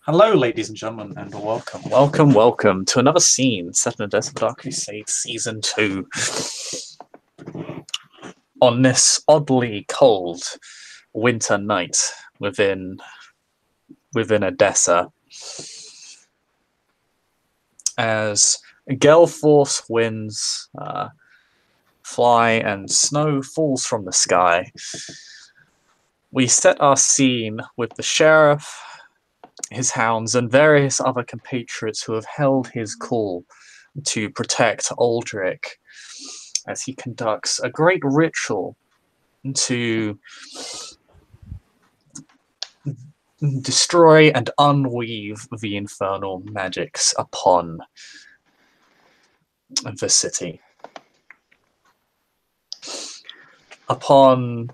Hello, ladies and gentlemen, and welcome to another scene set in a Desert Dark Crusade Season 2. On this oddly cold winter night within Edessa, as gale force winds fly and snow falls from the sky, we set our scene with the sheriff, his hounds, and various other compatriots who have held his call to protect Aldric as he conducts a great ritual to destroy and unweave the infernal magics upon the city. Upon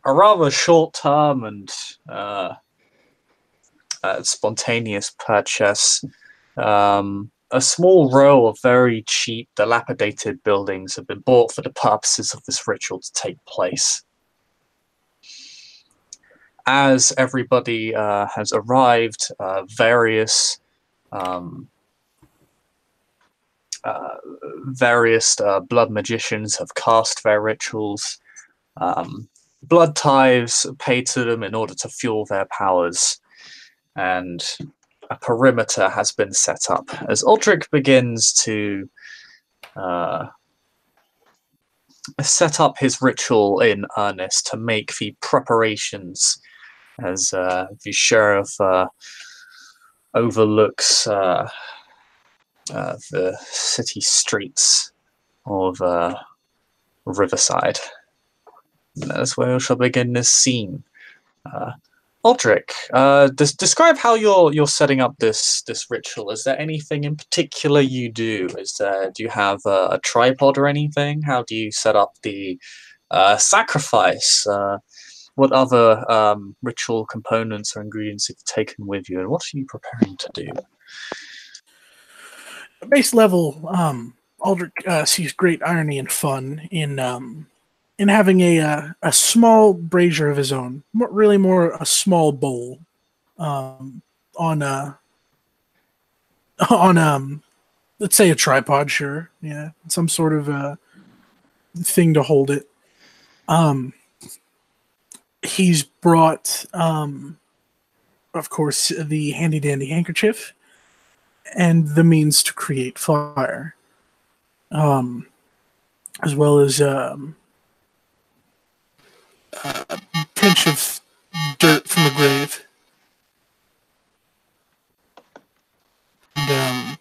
a rather short-term and spontaneous purchase, a small row of very cheap, dilapidated buildings have been bought for the purposes of this ritual to take place. As everybody has arrived, various blood magicians have cast their rituals. Blood tithes paid to them in order to fuel their powers, and a perimeter has been set up as Aldric begins to set up his ritual in earnest to make the preparations as the sheriff overlooks the city streets of Riverside. And that's where we shall begin this scene. Aldric, describe how you're setting up this ritual. Is there anything in particular you do? Do you have a tripod or anything? How do you set up the sacrifice? What other ritual components or ingredients have you taken with you, and what are you preparing to do? At base level, Aldric sees great irony and fun in having a small brazier of his own, really more a small bowl, on let's say a tripod, sure, yeah, some sort of thing to hold it. He's brought, of course, the handy dandy handkerchief and the means to create fire, as well as a pinch of dirt from the grave. And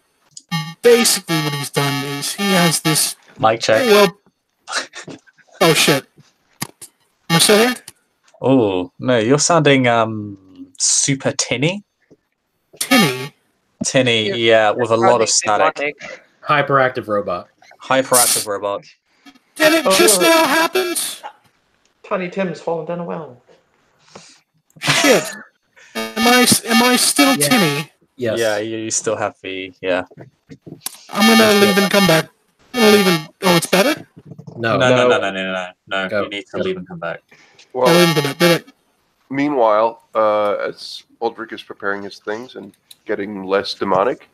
basically what he's done is he has this... Mic check. Oh, shit. Am I still here? Oh, no, you're sounding super tinny. Tinny, yeah, with a lot of static. Hyperactive robot. Did it just now happen? Tiny Tim's fallen down a well. Shit. Am I still tinny? Yes. Yeah, you still have the, yeah. I'm gonna leave and come back. Oh, it's better? No. You need to leave and come back. Well, meanwhile, as Aldric is preparing his things and getting less demonic,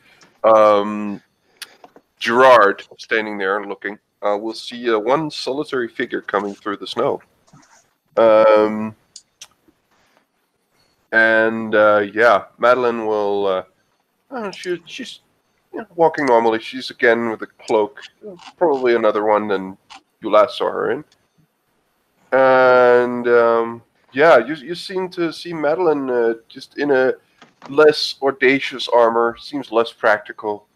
Gerard, standing there and looking, will see one solitary figure coming through the snow. Madeline will, she's walking normally. She's again with a cloak, probably another one than you last saw her in. And, you seem to see Madeline just in a less audacious armor, seems less practical.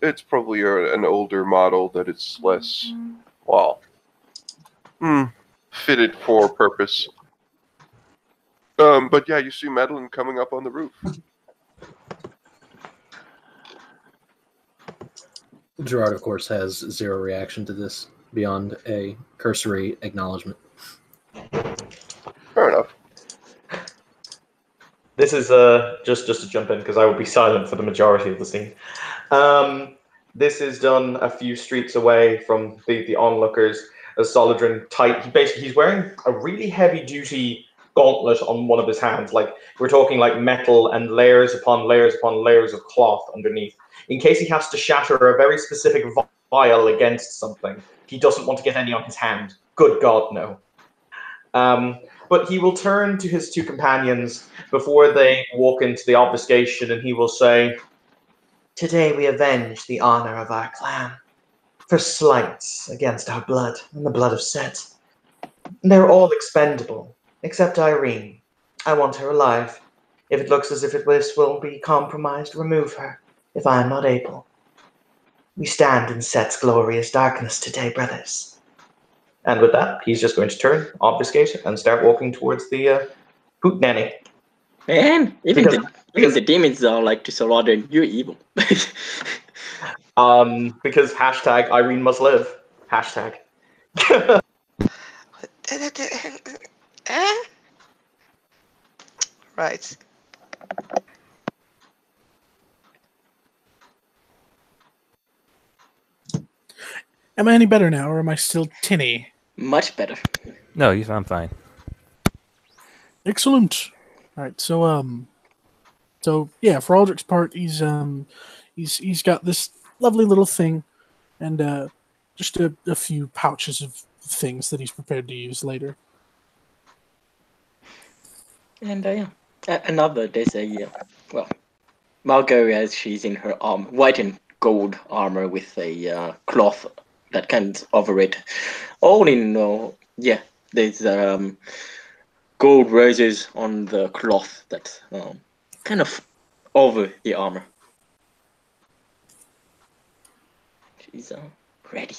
It's probably an older model that it's less, fitted for purpose. But yeah, you see Madeline coming up on the roof. Gerard, of course, has zero reaction to this beyond a cursory acknowledgement. Fair enough. This is just to jump in, because I will be silent for the majority of the scene. This is done a few streets away from the onlookers. As Solidrin he's wearing a really heavy-duty gauntlet on one of his hands. Like we're talking like metal and layers upon layers upon layers of cloth underneath. In case he has to shatter a very specific vial against something, he doesn't want to get any on his hand. Good God, no. But he will turn to his two companions before they walk into the obfuscation, and he will say, "Today we avenge the honor of our clan for slights against our blood and the blood of Set. They're all expendable, except Irene. I want her alive. If it looks as if this will be compromised, remove her, if I am not able. We stand in Set's glorious darkness today, brothers." And with that, he's just going to turn, obfuscate, and start walking towards the hoot nanny. Man, even Because- the demons are like to surrender. You're evil. Because hashtag Irene must live. Hashtag. Right. Am I any better now, or am I still tinny? Much better. No, I'm fine. Excellent. All right, so yeah, for Aldric's part, he's got this lovely little thing, and just a few pouches of things that he's prepared to use later. And another, there's a Margot, as she's in her white and gold armor with a cloth that comes over it. All in all, there's gold roses on the cloth that kind of over the armor. She's ready.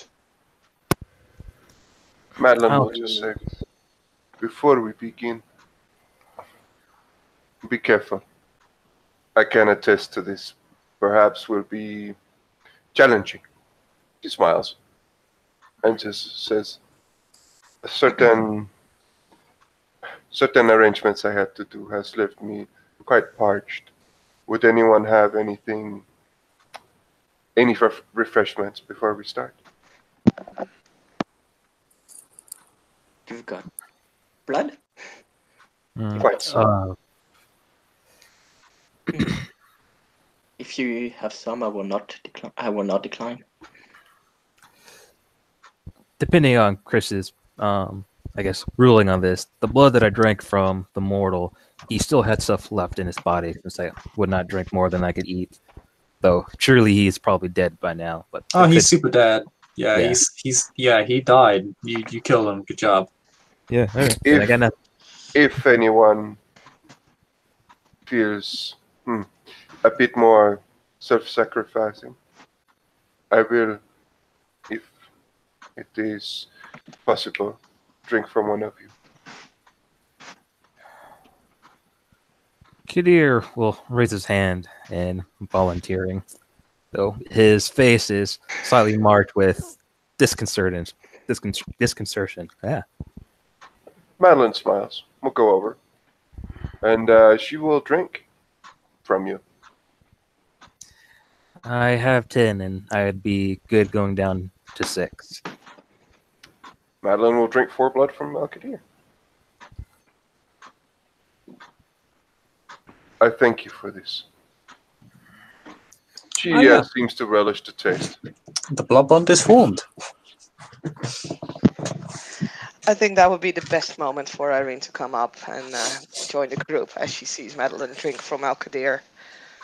Madeline will just say, before we begin, be careful. I can attest to this. Perhaps will be challenging. He smiles and just says, certain arrangements I had to do has left me quite parched. Would anyone have any refreshments before we start? You've got blood? Quite so. If you have some, I will not decline. Depending on Chris's, I guess, ruling on this, the blood that I drank from the mortal, he still had stuff left in his body, since I would not drink more than I could eat. Though surely he's probably dead by now. But he's super dead. Yeah, he died. You killed him. Good job. Yeah. Right. I got nothing. If anyone feels a bit more self-sacrificing, I will, if it is possible, drink from one of you. Kadir will raise his hand in volunteering, though his face is slightly marked with disconcertion. Yeah. Madeline smiles. We'll go over. And she will drink from you. I have 10, and I'd be good going down to 6. Madeline will drink 4 blood from Al-Qadir. I thank you for this. She seems to relish the taste. The blood bond is formed. I think that would be the best moment for Irene to come up and join the group as she sees Madeline drink from Al-Qadir.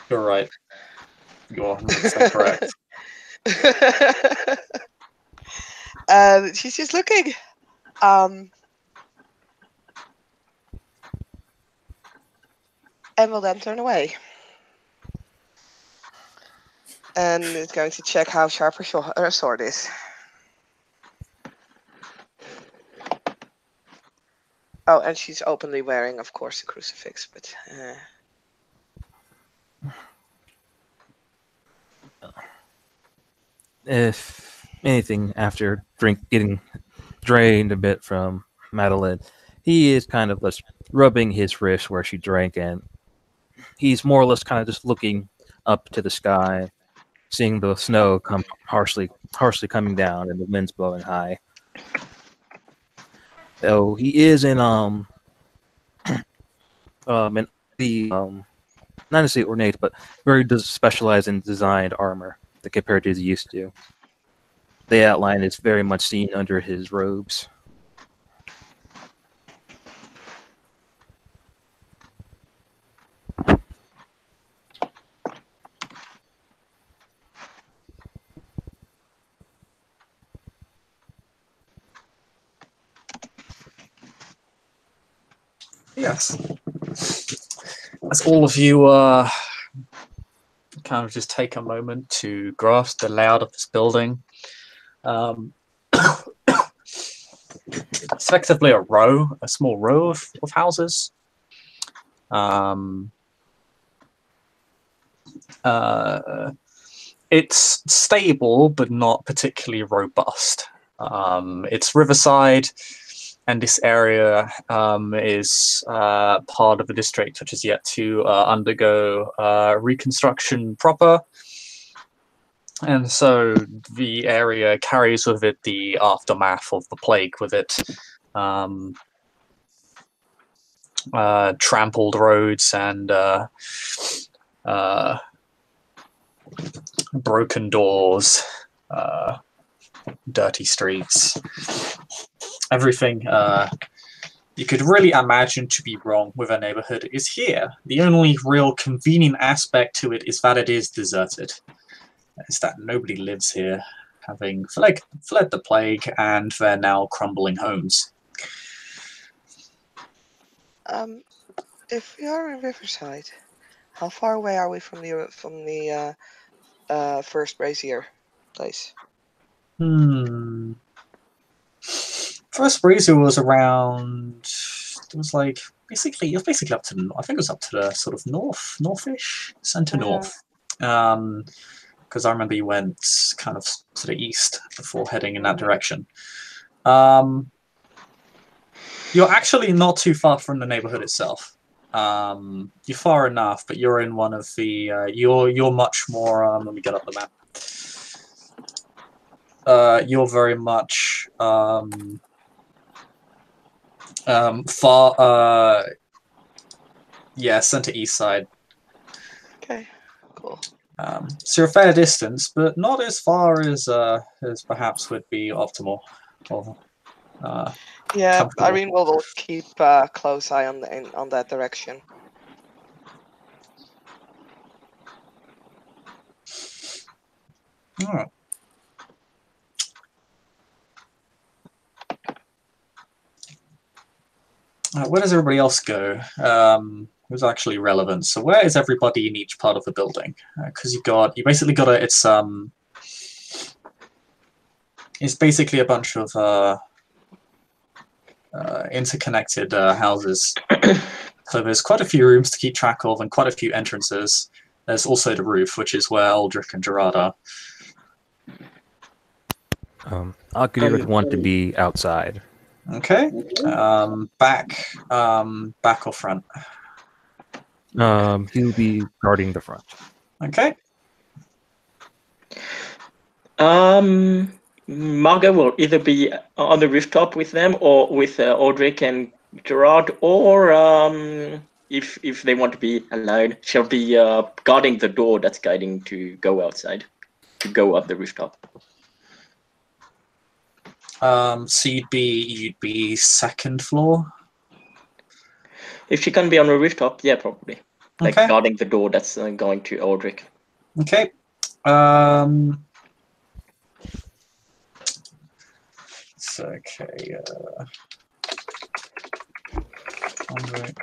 You're right. You're 100% correct. She's just looking. And will then turn away. And is going to check how sharp her sword is. Oh, and she's openly wearing, of course, a crucifix, but... If anything, after getting drained a bit from Madeline, he is kind of just rubbing his wrist where she drank, and he's more or less kind of just looking up to the sky, seeing the snow come harshly coming down and the wind's blowing high. So he is in And the not necessarily ornate, but very specialized in designed armor that compared to his used to. The outline is very much seen under his robes. Yes. As all of you kind of just take a moment to grasp the layout of this building. It's effectively a small row of houses. It's stable, but not particularly robust. It's riverside, and this area is part of a district which is yet to undergo reconstruction proper. And so the area carries with it the aftermath of the plague with it. Trampled roads and broken doors, dirty streets. Everything you could really imagine to be wrong with a neighborhood is here. The only real convenient aspect to it is that it is deserted. Is that nobody lives here, having fled the plague and their now crumbling homes. If we are in Riverside, how far away are we from the first brazier place? First brazier was around. It was like basically up to. I think it was up to the sort of northish, center north. Because I remember you went kind of to the east before heading in that direction. You're actually not too far from the neighborhood itself. You're far enough, but you're in one of the. You're much more. Let me get up the map. You're very much far. Yeah, center east side. Okay, cool. So you're a fair distance, but not as far as perhaps would be optimal. Or, yeah, Irene will keep close eye on that direction. All right. Where does everybody else go? Who's actually relevant? So where is everybody in each part of the building? Because you basically got it's basically a bunch of interconnected houses. So there's quite a few rooms to keep track of and quite a few entrances. There's also the roof, which is where Aldric and Gerard are. Alkadir would want to be outside. Okay. Back or front? He'll be guarding the front. Okay. Margot will either be on the rooftop with them or with Aldric and Gerard, or if they want to be alone, she'll be guarding the door that's guiding to go outside, to go up the rooftop. So you'd be second floor? If she can be on the rooftop, yeah, probably. Like Okay. guarding the door that's going to Aldric. Okay. So, okay. Aldric.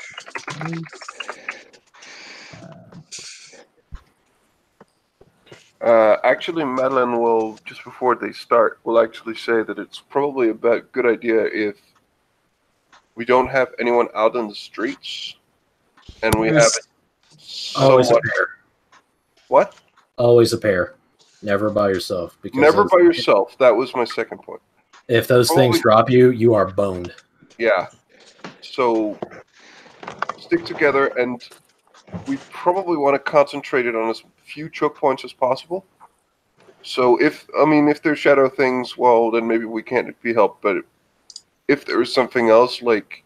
Actually, Madeline will, just before they start, will actually say that it's probably a good idea if we don't have anyone out in the streets, and we have Always a somewhat... pair. What? Always a pair. Never by yourself. Because Never by yourself. That was my second point. If those things drop you, you are boned. Yeah. So stick together, and we probably want to concentrate it on as few choke points as possible. So if there's shadow things, well, then maybe we can't be helped. But if there is something else, like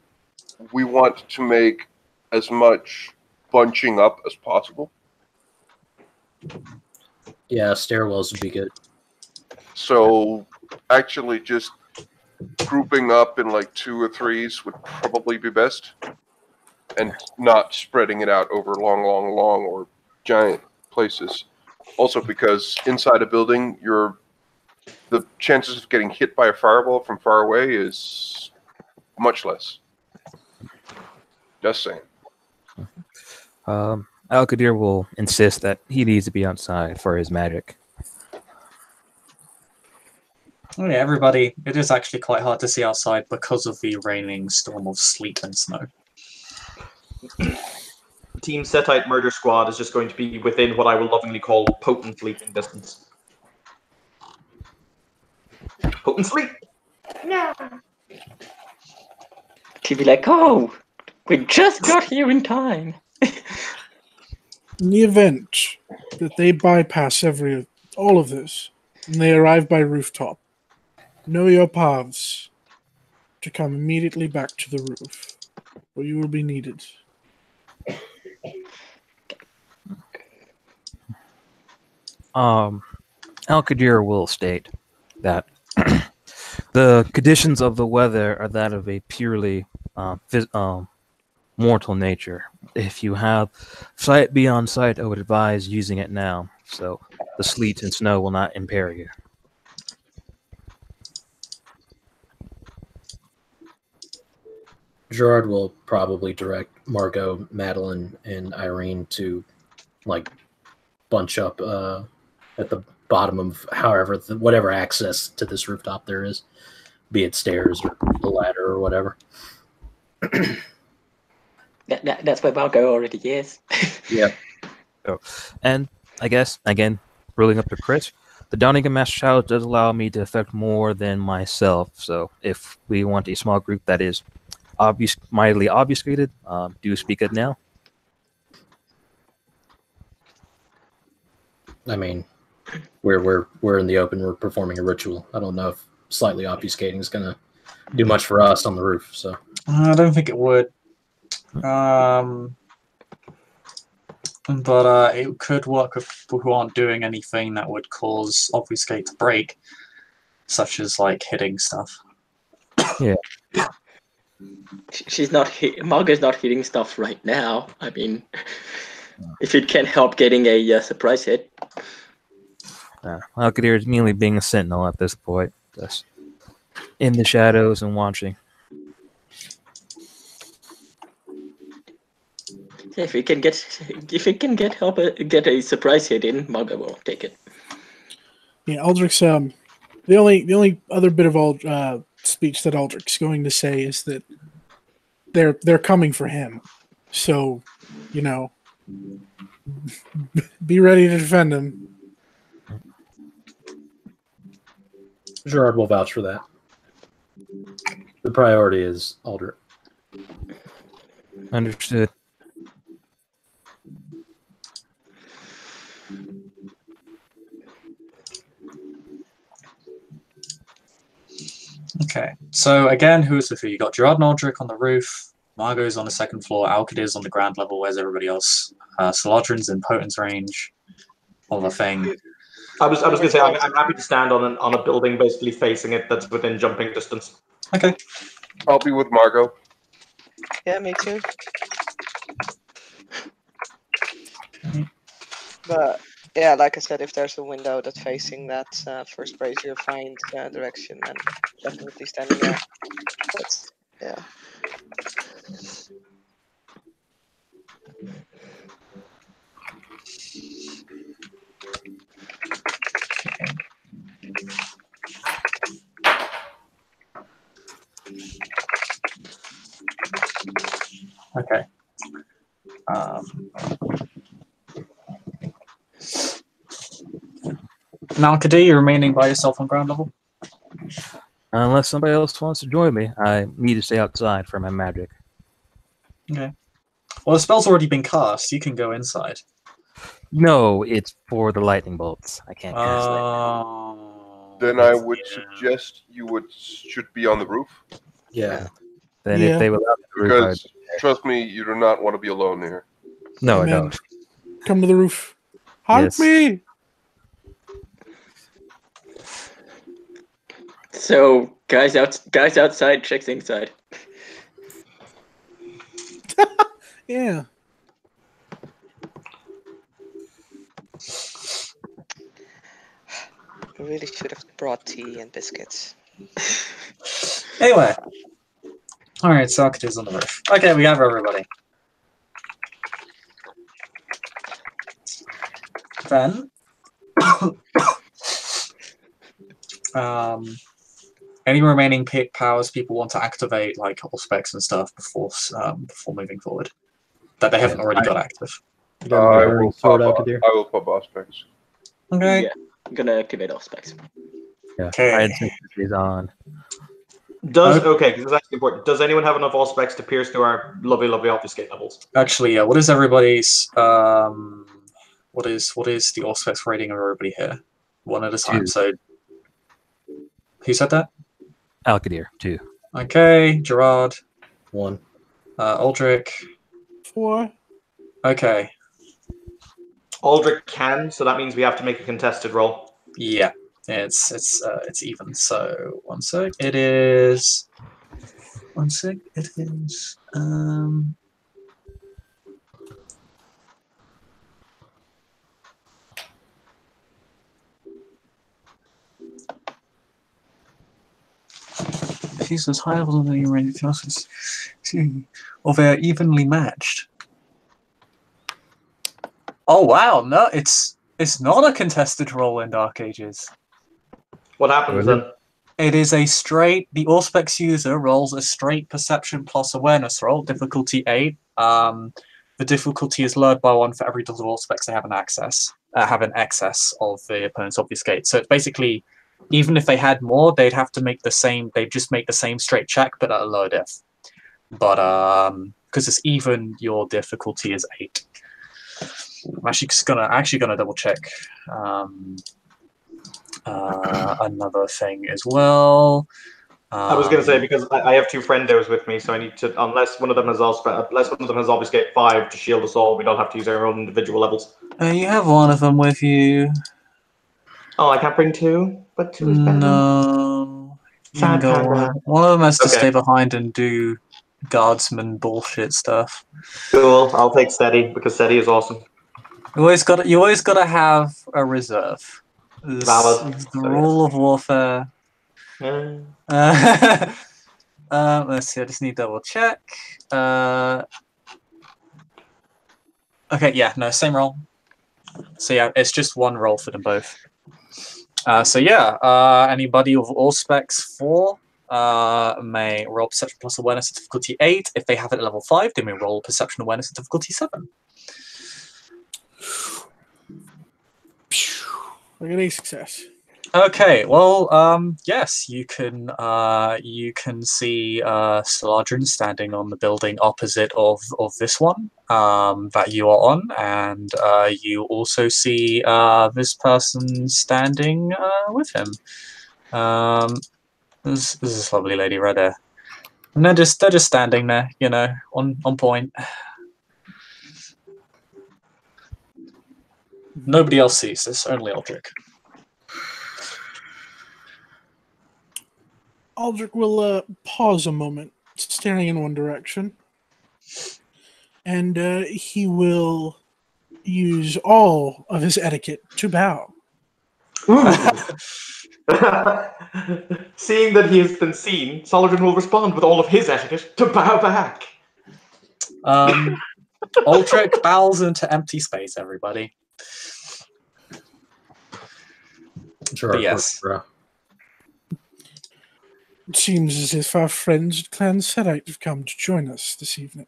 we want to make as much bunching up as possible. Yeah, stairwells would be good. So actually just grouping up in like 2 or 3s would probably be best. And not spreading it out over long or giant places. Also because inside a building, the chances of getting hit by a fireball from far away is much less. Just saying. Alkadir will insist that he needs to be outside for his magic. Oh yeah, everybody, it is actually quite hard to see outside because of the raining storm of sleet and snow. Team Setite Murder Squad is just going to be within what I will lovingly call potent leaping distance. Potent sleep! No. To be like, oh, we just got here in time. In the event that they bypass all of this, and they arrive by rooftop, know your paths to come immediately back to the roof, where you will be needed. Alkadir will state that the conditions of the weather are that of a purely mortal nature. If you have sight beyond sight, I would advise using it now, so the sleet and snow will not impair you. Gerard will probably direct Margot, Madeline, and Irene to like bunch up at the bottom of whatever access to this rooftop there is, be it stairs or a ladder or whatever. That's where Margot already is. Yeah. Oh, and I guess again, rolling up to Chris, the donning of Master Child does allow me to affect more than myself. So if we want a small group that is mildly obfuscated, do speak it now. I mean, we're in the open. We're performing a ritual. I don't know if slightly obfuscating is going to do much for us on the roof. So I don't think it would. But it could work with people who aren't doing anything that would cause obfuscate to break, such as like hitting stuff. Yeah. She's not Margot's not hitting stuff right now. I mean, if it can help getting a surprise hit. Alkadir is merely being a sentinel at this point, just in the shadows and watching. If it can get a surprise hit in, Margot will take it. Yeah, Aldric's the only other bit of speech that Aldric's going to say is that they're coming for him, so be ready to defend him. Gerard will vouch for that. The priority is Aldrich. Understood. Okay, so again, who's with who? You got Gerard and Aldrich on the roof, Margot's on the second floor, Alkadir's on the ground level. Where's everybody else? Saladrin's in Potent's range. All the thing. I was going to say I'm happy to stand on a building basically facing it that's within jumping distance. Okay. I'll be with Margot. Yeah, me too. But yeah, like I said, if there's a window that's facing that first brazier find direction, then definitely standing there. But yeah. Okay. Now, Kadir, you're remaining by yourself on ground level? Unless somebody else wants to join me, I need to stay outside for my magic. Okay. Well, the spell's already been cast. You can go inside. No, it's for the lightning bolts. I can't cast lightning. Then I would suggest you should be on the roof. Yeah. Then Yeah. if they will allow me Because, trust me, you do not want to be alone here. No, I Amen. don't. Come to the roof. Help Yes. me! So guys outside, chicks inside. Yeah. I really should have brought tea and biscuits. Anyway. Alright, Socrates on the roof. Okay, we have everybody. Then, any remaining powers people want to activate, like all specs and stuff, before moving forward, that they haven't already got active. Got my burning sword, Alcadir. I will pop aspects. Okay. Yeah, I'm gonna activate all specs. Yeah. Okay. I had synchronicities on. Okay, because it's actually important. Does anyone have enough all specs to pierce through our lovely, lovely obfuscate levels? Actually, yeah. What is everybody's? What is the all specs rating of everybody here? One at a time. 2. So, who said that? Alcadir, 2. Okay, Gerard. 1. Aldric. 4. Okay. Aldric can, so that means we have to make a contested roll. Yeah. It's even. So 1 sec. It is. 1 sec. It is. If he's as high level than you range classes, or they are evenly matched. Oh wow! No, it's not a contested roll in Dark Ages. What happens then? It is a straight. The Auspex user rolls a straight perception plus awareness roll, difficulty 8. The difficulty is lowered by 1 for every dozen Auspex they have an excess of the opponent's obfuscate. So it's basically, even if they had more, they'd have to make the same. They'd just make the same straight check, but at a lower diff. But because it's even, your difficulty is 8. I'm actually gonna double check another thing as well. I was going to say, because I have 2 friendos with me, so I need to, unless one of them has obfuscate 5 to shield us all, we don't have to use our own individual levels. You have one of them with you. Oh, I can't bring 2, but 2 is better. No. Sad panda. One of them has to Okay. stay behind and do guardsman bullshit stuff. Cool. I'll take steady because steady is awesome. You always gotta have a reserve. Valid. This is the rule of warfare. Let's see. I just need to double check. Okay. Yeah. No. Same roll. So yeah, it's just 1 roll for them both. So yeah. Anybody with all specs 4 may roll perception plus awareness at difficulty 8. If they have it at level 5, they may roll perception awareness at difficulty 7. I got a success. Okay, well, yes, you can see Saladrin standing on the building opposite of this one that you are on, and you also see this person standing with him. This is this lovely lady right there, and they're just standing there, you know, on point. Nobody else sees this, only Aldric. Aldric will pause a moment, staring in one direction, and he will use all of his etiquette to bow. Seeing that he has been seen, Saladin will respond with all of his etiquette to bow back. Aldric bows into empty space, everybody. Sure, But yes. It seems as if our friends at Clan Sedite have come to join us this evening.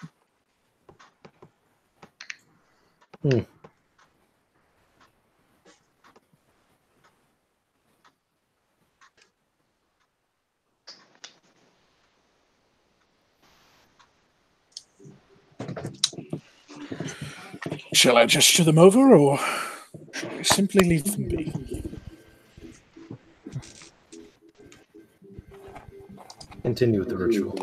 Shall I gesture them over, or shall I simply leave them be? Continue with the ritual.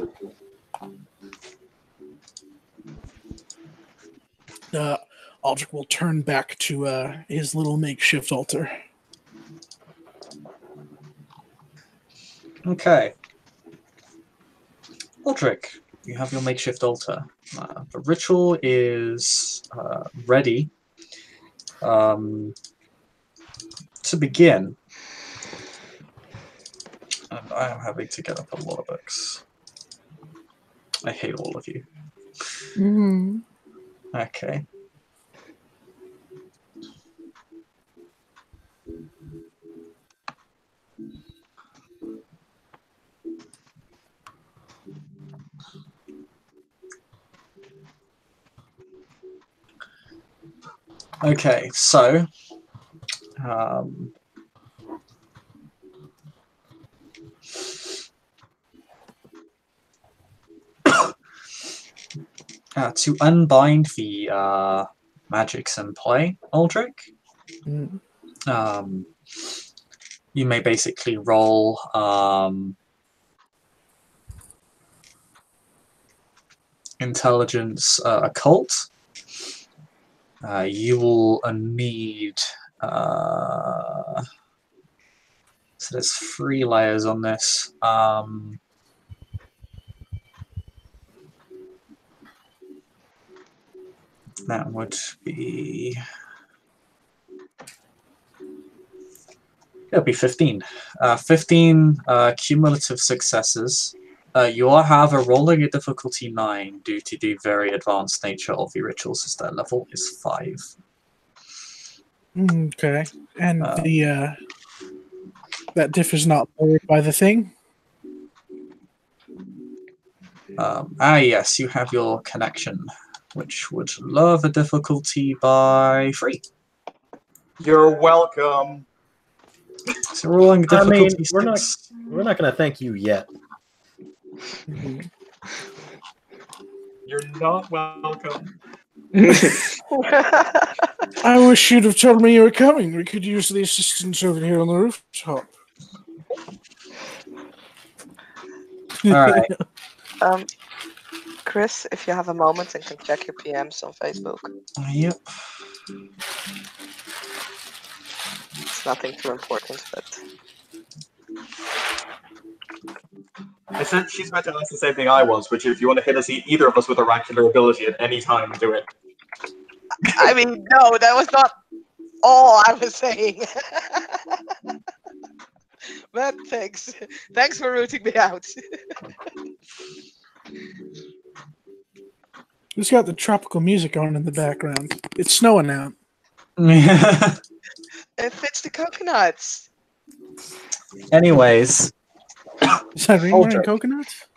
Aldric will turn back to his little makeshift altar. Okay. Aldric, you have your makeshift altar. The ritual is ready to begin. And I am having to get up a lot of books. I hate all of you. Okay. Okay, so to unbind the magics in play, Aldric, you may basically roll intelligence occult. You will need so there's 3 layers on this. That would be... it'll be 15. 15 cumulative successes. You all have a rolling a difficulty 9 due to the very advanced nature of the rituals, as their level is 5. Okay. And the that diff is not lowered by the thing? Yes, you have your connection, which would lower the difficulty by 3. You're welcome. So rolling I mean, difficulty we're not 6. going to thank you yet. You're not welcome. I wish you'd have told me you were coming. We could use the assistance over here on the rooftop. Alright. Chris, if you have a moment and can check your PMs on Facebook. Yep. It's nothing too important, but... I said she's about to ask the same thing I was, which if you want to hit us either of us with oracular ability at any time, do it. I mean, no, that was not all I was saying. But thanks. Thanks for rooting me out. Who's got the tropical music on in the background? It's snowing now. It fits the coconuts. Anyways. Is that ring wearing coconuts?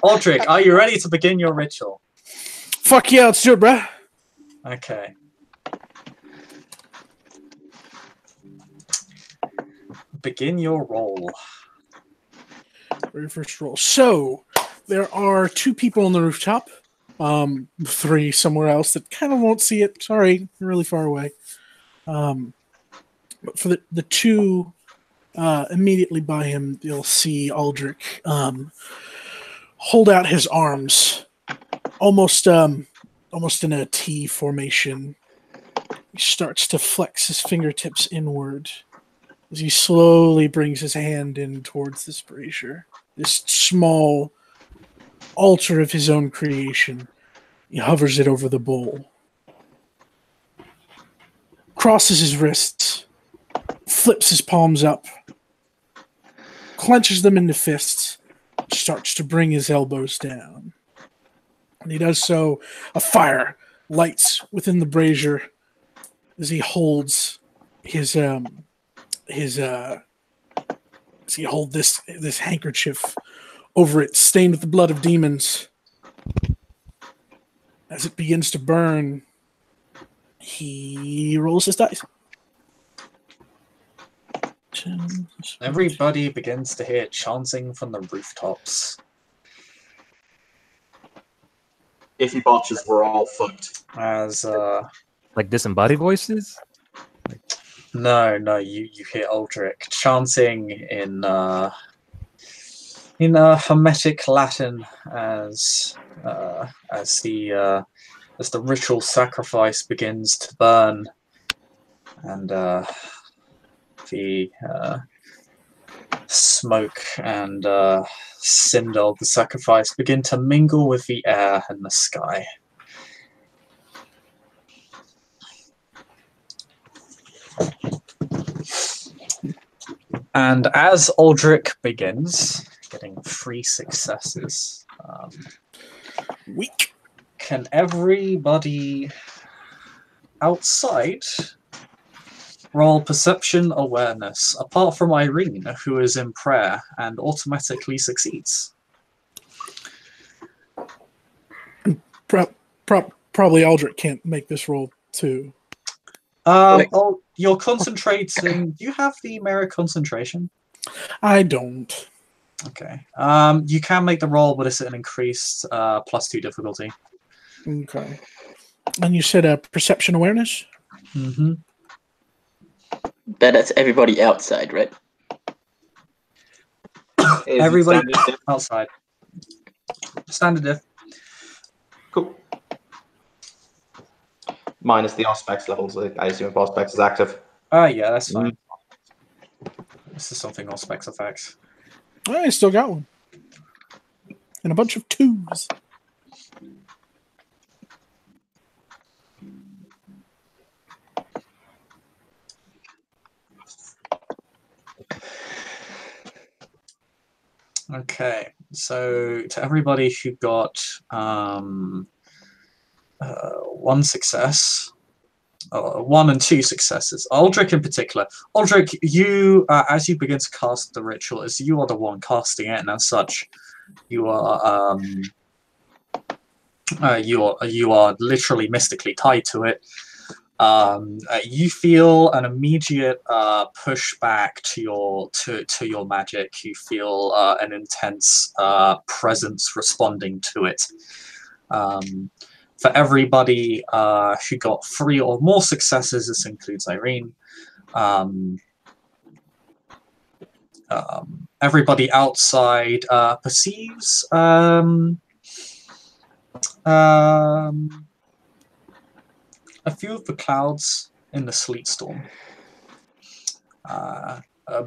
Aldric, are you ready to begin your ritual? Fuck yeah, let's do it, bruh. Okay. Begin your roll. Very first roll. So, there are 2 people on the rooftop. 3 somewhere else that kind of won't see it. Sorry, really far away. But for the 2 immediately by him, you'll see Aldric hold out his arms, almost in a T formation. He starts to flex his fingertips inward as he slowly brings his hand in towards this brazier, this small altar of his own creation. He hovers it over the bowl, crosses his wrists, flips his palms up, clenches them into fists, starts to bring his elbows down. And he does so, a fire lights within the brazier as he holds his this handkerchief over it, stained with the blood of demons. As it begins to burn, he rolls his dice. Everybody begins to hear chanting from the rooftops. If he botches, we're all fucked. As Like disembodied voices? no, you hear Aldric chanting in hermetic Latin as the as the ritual sacrifice begins to burn, and the smoke and cinder of the sacrifice begin to mingle with the air and the sky. And as Aldric begins, getting 3 successes, Weak. can everybody outside roll perception awareness, apart from Irene, who is in prayer and automatically succeeds? Probably Aldrich can't make this roll too. Oh, you're concentrating. Do you have the merit concentration? I don't. Okay. You can make the roll, but it's an increased +2 difficulty. Okay. And you said perception awareness? Mm-hmm. That's everybody outside, right? Everybody Standard diff? outside. Standard diff. Cool. Minus the Auspex levels. I assume if Auspex is active. Yeah, that's fine. This is something all specs affects. I still got one. And a bunch of 2s. Okay, so to everybody who got 1 success, 1 and 2 successes, Aldric in particular. Aldric, you, as you begin to cast the ritual, as you are the one casting it, and as such, you are you are literally mystically tied to it. You feel an immediate push back to your magic. You feel an intense presence responding to it. For everybody who got 3 or more successes, this includes Irene. Everybody outside perceives a few of the clouds in the sleet storm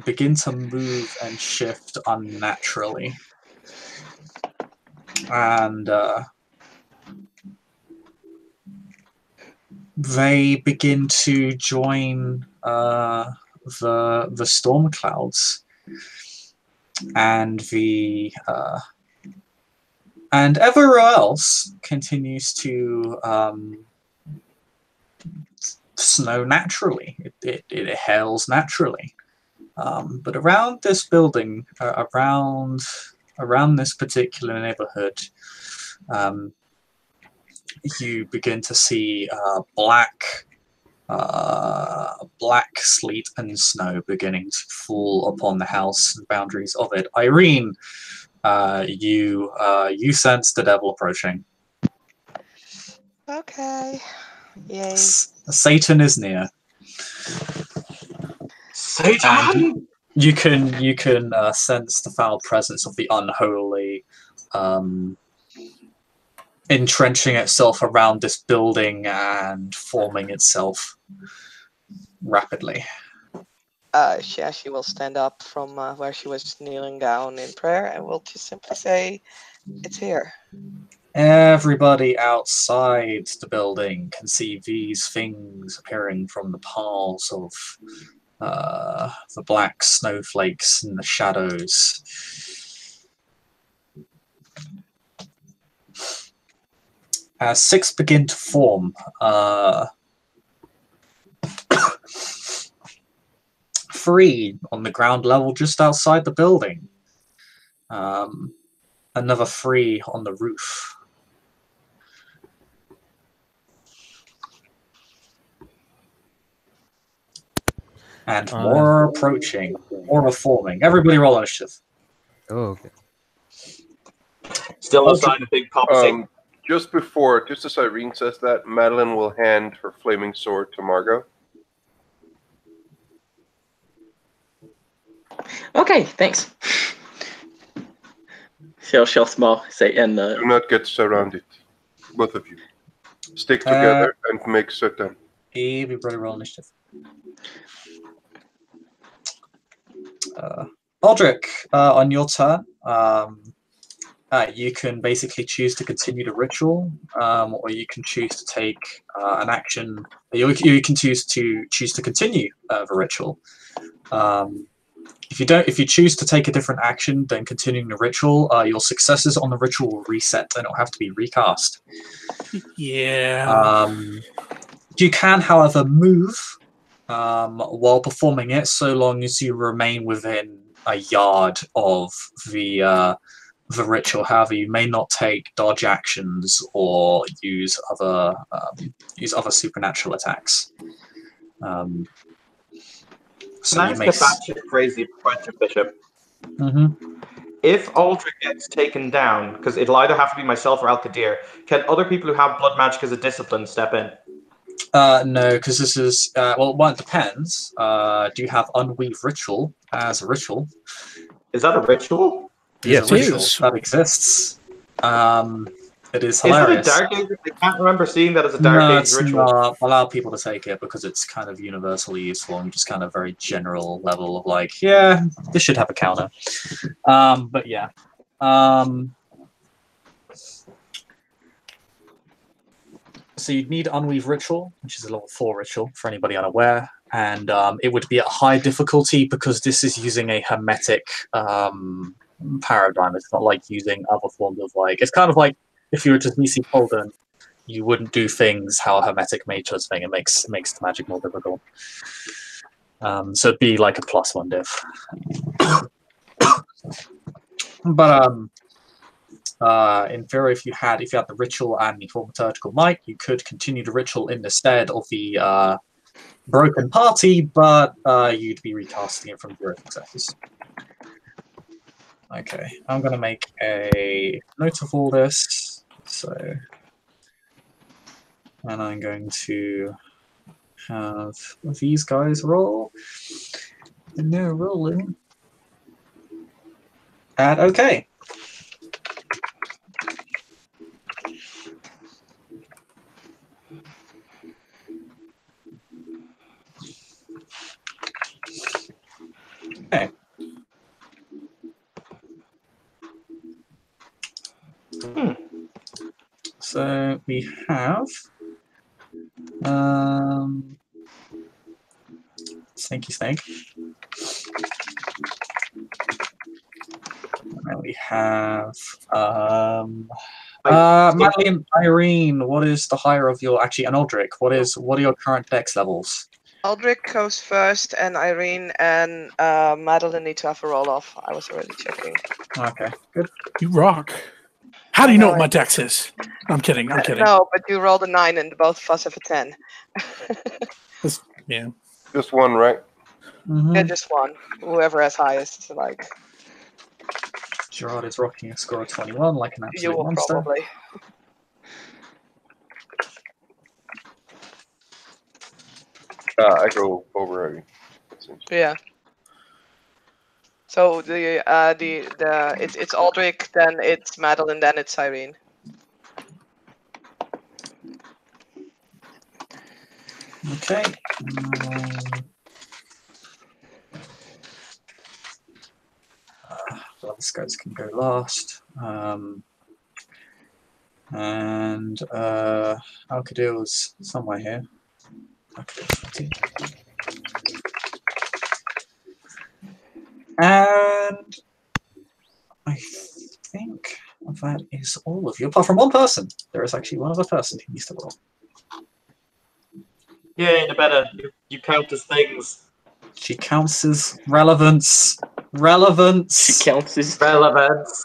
begin to move and shift unnaturally. And they begin to join the storm clouds, and and everywhere else continues to snow naturally. It hails naturally, but around this building, around this particular neighborhood, you begin to see black sleet and snow beginning to fall upon the house and boundaries of it. Irene, you sense the devil approaching. Okay. Yay. Satan is near. Satan! You can sense the foul presence of the unholy entrenching itself around this building and forming itself rapidly. She will stand up from where she was kneeling down in prayer and will just simply say, "It's here." Everybody outside the building can see these things appearing from the piles of the black snowflakes and the shadows. As 6 begin to form, 3 on the ground level just outside the building. Another 3 on the roof. And more approaching, more forming. Everybody roll initiative. Oh, okay. Still no sign of Big Papa Satan. Just as Irene says that, Madeline will hand her flaming sword to Margot. Okay, thanks. She'll smile, say, and Do not get surrounded, both of you. Stick together and make certain. Everybody roll initiative. Aldric, on your turn, you can basically choose to continue the ritual, or you can choose to take an action. You can choose to continue the ritual. If you choose to take a different action than continuing the ritual, your successes on the ritual will reset and it'll have to be recast. Yeah. You can, however, move while performing it, so long as you remain within a yard of the ritual. However, you may not take dodge actions or use other supernatural attacks. Can I just get back to your crazy question, Bishop? If Aldric gets taken down, because it'll either have to be myself or Alkadir, can other people who have blood magic as a discipline step in? No, because this is it depends. Do you have Unweave Ritual as a ritual? Is that a ritual? Yes, a ritual that exists. It is hilarious. Is it a Dark Age? I can't remember seeing that as a Dark Age ritual. Not allow people to take it because it's kind of universally useful and just kind of very general level of like, yeah, this should have a counter. But yeah. So you'd need Unweave Ritual, which is a level 4 ritual for anybody unaware, and it would be at high difficulty because this is using a hermetic paradigm. It's not like using other forms of like. It's kind of like if you were to DC Polden, you wouldn't do things how a hermetic mage does thing. It makes the magic more difficult. So it'd be like a +1 diff. But in theory, if you had the ritual and the thaumaturgical might, you could continue the ritual in the stead of the broken party, but you'd be recasting it from 0 successes. Okay, I'm going to make a note of all this. So, and I'm going to have these guys roll. And they're rolling. And okay. Okay. So we have Snaky Snake. And we have Madeline, Irene, what is the higher of your and Aldric, what are your current dex levels? Aldric goes first, and Irene and Madeline need to have a roll off. I was already checking. Okay, good. You rock. How do you know what my dex is? I'm kidding. No, but you rolled a 9 and both of us have a 10. Yeah. Just one, right? Yeah, just one. Whoever has highest, like. Gerard is rocking a score of 21 like an absolute You will monster. probably. I go over heavy. Yeah. So it's Aldric, then it's Madeline, then it's Irene. Okay. Well, this guys can go last. And Alkadir was somewhere here. And I think that is all of you, apart from one person. There is actually one other person who needs to roll. Yeah, Nabetta, you count as things. She counts as relevance. Relevance. She counts as relevance.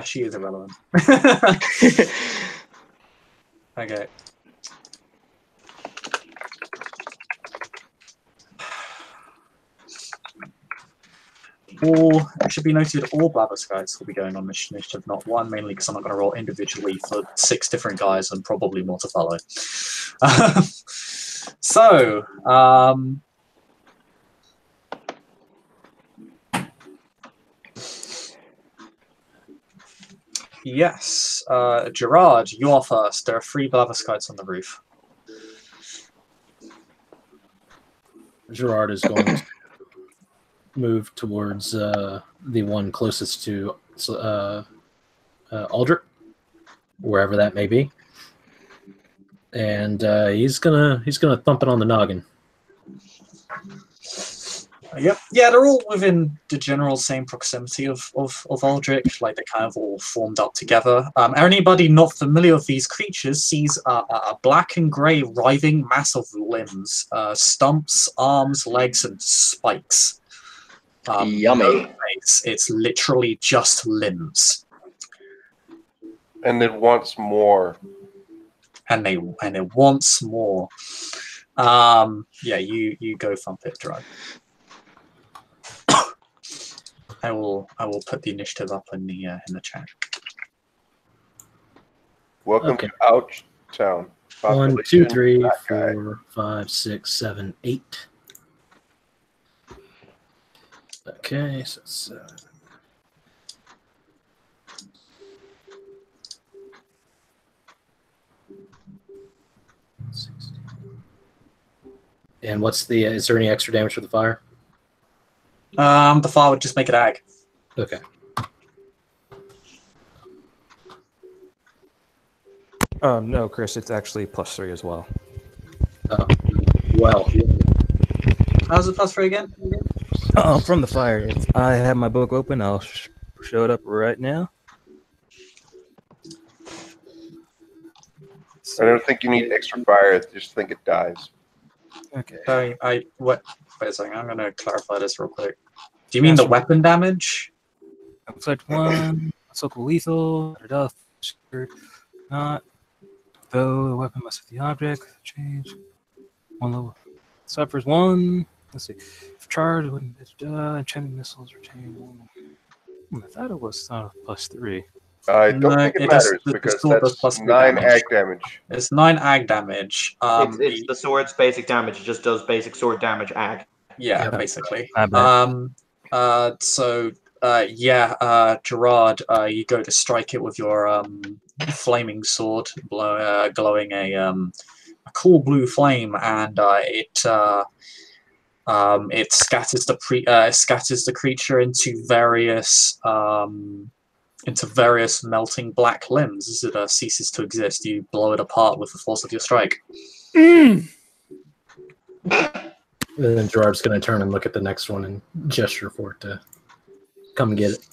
She is irrelevant. Okay. It should be noted all Blather's guys will be going on this initiative, not one, mainly because I'm not going to roll individually for 6 different guys and probably more to follow. So, Yes. Gerard, you are first. There are 3 Blavatskites on the roof. Gerard is going to move towards the one closest to Aldric, wherever that may be, and he's gonna thump it on the noggin. Yep. Yeah, they're all within the general same proximity of Aldrich. Like, they're kind of all formed up together. Anybody not familiar with these creatures sees a black and grey writhing mass of limbs, stumps, arms, legs, and spikes. Yummy. No face. It's literally just limbs. And it wants more. And it wants more. Yeah, you go thump it, Gerard. I will put the initiative up in the chat. Welcome Okay. to Ouch Town. 1, 2, Population, 3, that guy. 4, 5, 6, 7, 8. Okay, so it's, and what's the? Is there any extra damage for the fire? The fire would just make it ag. Okay. No, Chris, it's actually +3 as well. Well, How's it +3 again? From the fire. If I have my book open, I'll show it up right now. I don't think you need extra fire. I just think it dies. Okay. Wait a second. I'm gonna clarify this real quick. Do you mean the weapon damage? Select 1, local lethal, death, not. Though the weapon must hit the object, change. 1 level. Suffers 1. Let's see. If charged, wouldn't enchanted missiles retain 1. I thought it was +3. I don't No, think it it does- matters the because sword does that's +3 9 damage. ag damage. It's 9 ag damage. It's the sword's basic damage. It just does basic sword damage ag. Yeah, Yep. basically. My bad. Gerard, you go to strike it with your flaming sword, glowing a cool blue flame, and it scatters the creature into various melting black limbs. As it ceases to exist, you blow it apart with the force of your strike. Mm. and then Gerard's going to turn and look at the next one and gesture for it to come and get it.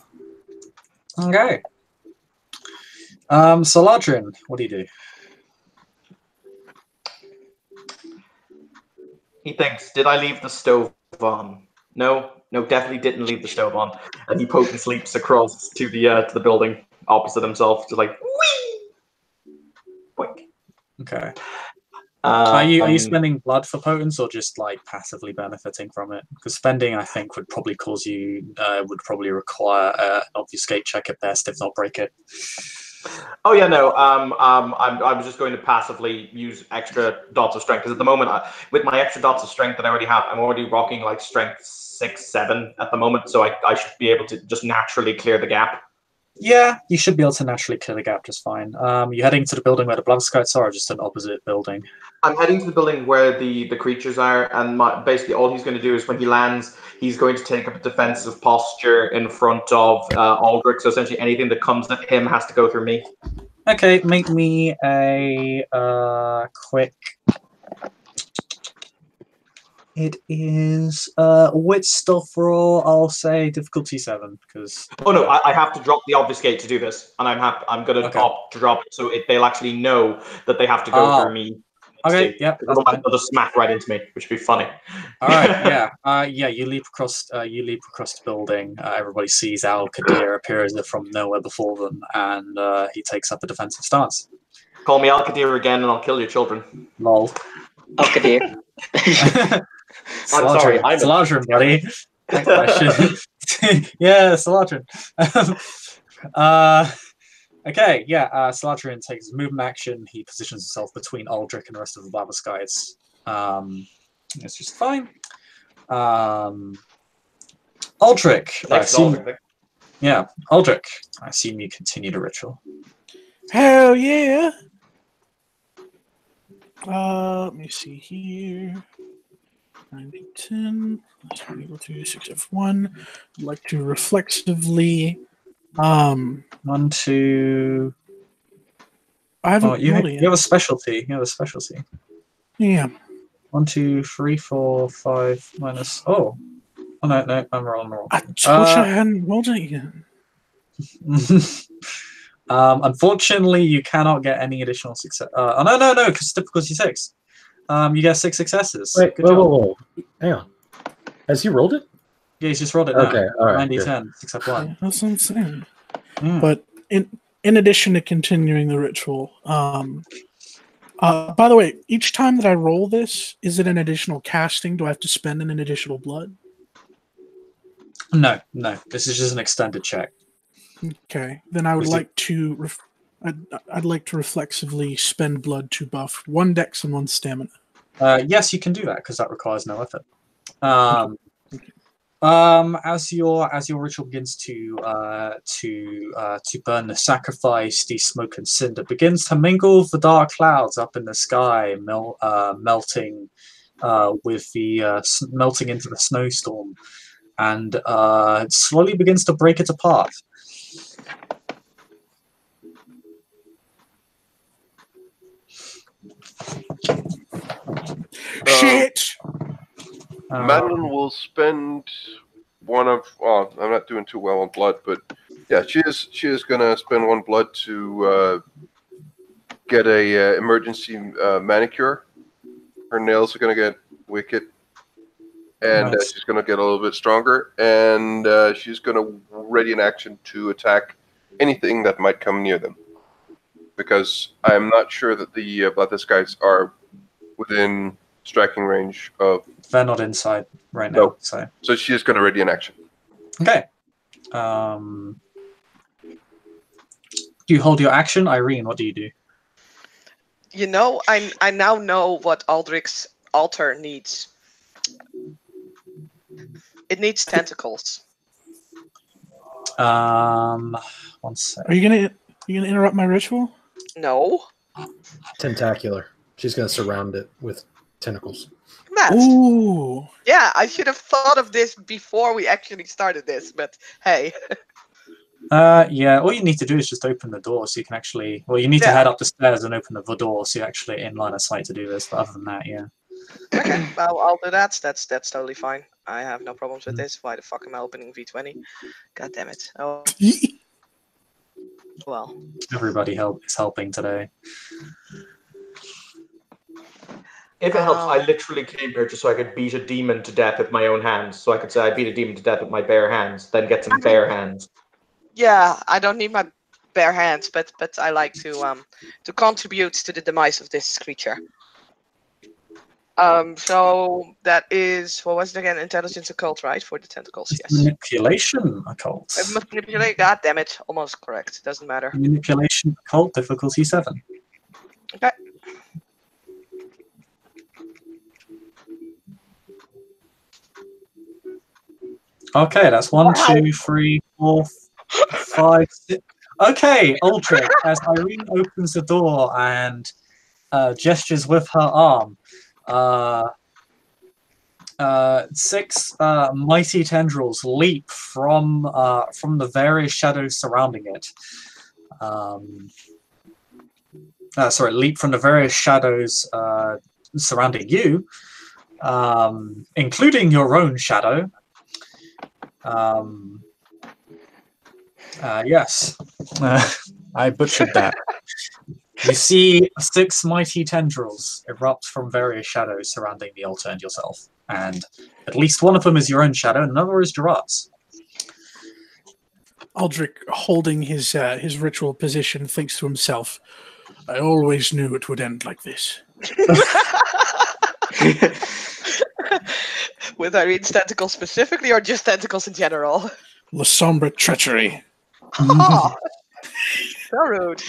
Okay. Saladrin, what do you do? He thinks, did I leave the stove on? No, definitely didn't leave the stove on. And he poke and sleeps across to the building opposite himself, just like whee! Boink. Okay. Are you Um, spending blood for potence or just like passively benefiting from it? Because spending, I think, would probably require an obfuscate check at best, if not break it. Oh yeah, no. I was just going to passively use extra dots of strength because at the moment, with my extra dots of strength that I already have, I'm already rocking like strength 6, 7 at the moment, so I should be able to just naturally clear the gap. Yeah, you should be able to naturally clear the gap just fine. You're heading to the building where the Blavatskites are, or just an opposite building? I'm heading to the building where the creatures are, and basically all he's going to do is when he lands, he's going to take up a defensive posture in front of Aldric. So essentially, anything that comes at him has to go through me. Okay, make me a quick. It is wit stuff roll. I'll say difficulty 7 because. Oh no, I have to drop the obfuscate to do this, and I'm going to opt to drop it so they'll actually know that they have to go through me. Okay, yeah, that's otherwise fine. they'll just smack right into me, which would be funny. All right, yeah, you leap across the building. Everybody sees Al Qadir appear as if from nowhere before them, and he takes up a defensive stance. Call me Al Qadir again, and I'll kill your children. Lol. Okay, I'm sorry, I'm Saladrin, buddy. That question. Yeah, Saladrin. Okay, yeah, Saladrin takes his movement action. He positions himself between Aldric and the rest of the Blavatskites. It's just fine. Aldric, Yeah, Aldric, I assume you continue the ritual. Hell yeah! Let me see here. 9d10 equal to 6f1. I'd like to reflexively. 1, 2. I haven't Oh, you rolled it have yet. a specialty. You have a specialty. Yeah. 1, 2, 3, 4, 5 minus. Oh, no, I'm wrong. I told you I hadn't rolled it yet. Unfortunately, you cannot get any additional success. Oh no, because it's difficulty 6. You get 6 successes. Wait, Good job. whoa. Hang on. Has he rolled it? Yeah, he's just rolled it now. Okay, all right. 9d10, 6 up 1. Yeah, that's what I'm saying. Mm. But in addition to continuing the ritual, by the way, each time that I roll this, is it an additional casting? Do I have to spend an additional blood? No. This is just an extended check. Okay, then I would Was it- like to. I'd like to reflexively spend blood to buff 1 dex and 1 stamina. Yes, you can do that because that requires no effort. As your ritual begins to burn the sacrifice, the smoke and cinder begins to mingle with the dark clouds up in the sky, melting with the melting into the snowstorm, and it slowly begins to break it apart. Shit! Madeline will spend one of. Oh, I'm not doing too well on blood, but yeah, she is gonna spend 1 blood to get a emergency manicure. Her nails are gonna get wicked, and Nice. she's gonna get a little bit stronger. And she's gonna ready an action to attack anything that might come near them, because I'm not sure that the Bloodless guys are within striking range of. They're not inside right now, No. so So she is gonna ready an action. okay. You hold your action, Irene. What do you do? You know, I now know what Aldric's altar needs. It needs tentacles. 1 sec. Are you gonna interrupt my ritual? No, Tentacular. She's going to surround it with tentacles. Matt. Ooh. Yeah, I should have thought of this before we actually started this, but hey. Yeah, all you need to do is just open the door so you can actually. Well, you need to Yeah. head up the stairs and open the door so you're actually in line of sight to do this. But other than that, yeah. Okay, well, I'll do that. That's totally fine. I have no problems with this. Why the fuck am I opening V20? God damn it. Oh, well. Everybody is helping today. If it helps, I literally came here just so I could beat a demon to death with my own hands. So I could say I beat a demon to death with my bare hands, then get some bare hands. Yeah, I don't need my bare hands, but I like to contribute to the demise of this creature. So that is, what was it again? Intelligence occult, right? For the tentacles, yes. Manipulation occult. Manipulate. God damn it, almost correct. Doesn't matter. Manipulation occult difficulty 7. Okay. Okay, that's 1, 2, 3, 4, 5, 6. Okay, Aldric, as Irene opens the door and gestures with her arm, 6 mighty tendrils leap from the various shadows surrounding it. Leap from the various shadows surrounding you, including your own shadow. Yes, I butchered that. You see 6 mighty tendrils erupt from various shadows surrounding the altar and yourself, and at least one of them is your own shadow, and another is Gerard's. Aldric, holding his ritual position, thinks to himself, "I always knew it would end like this." With Irene's tentacles specifically, or just tentacles in general? La Sombre treachery. Oh, so rude.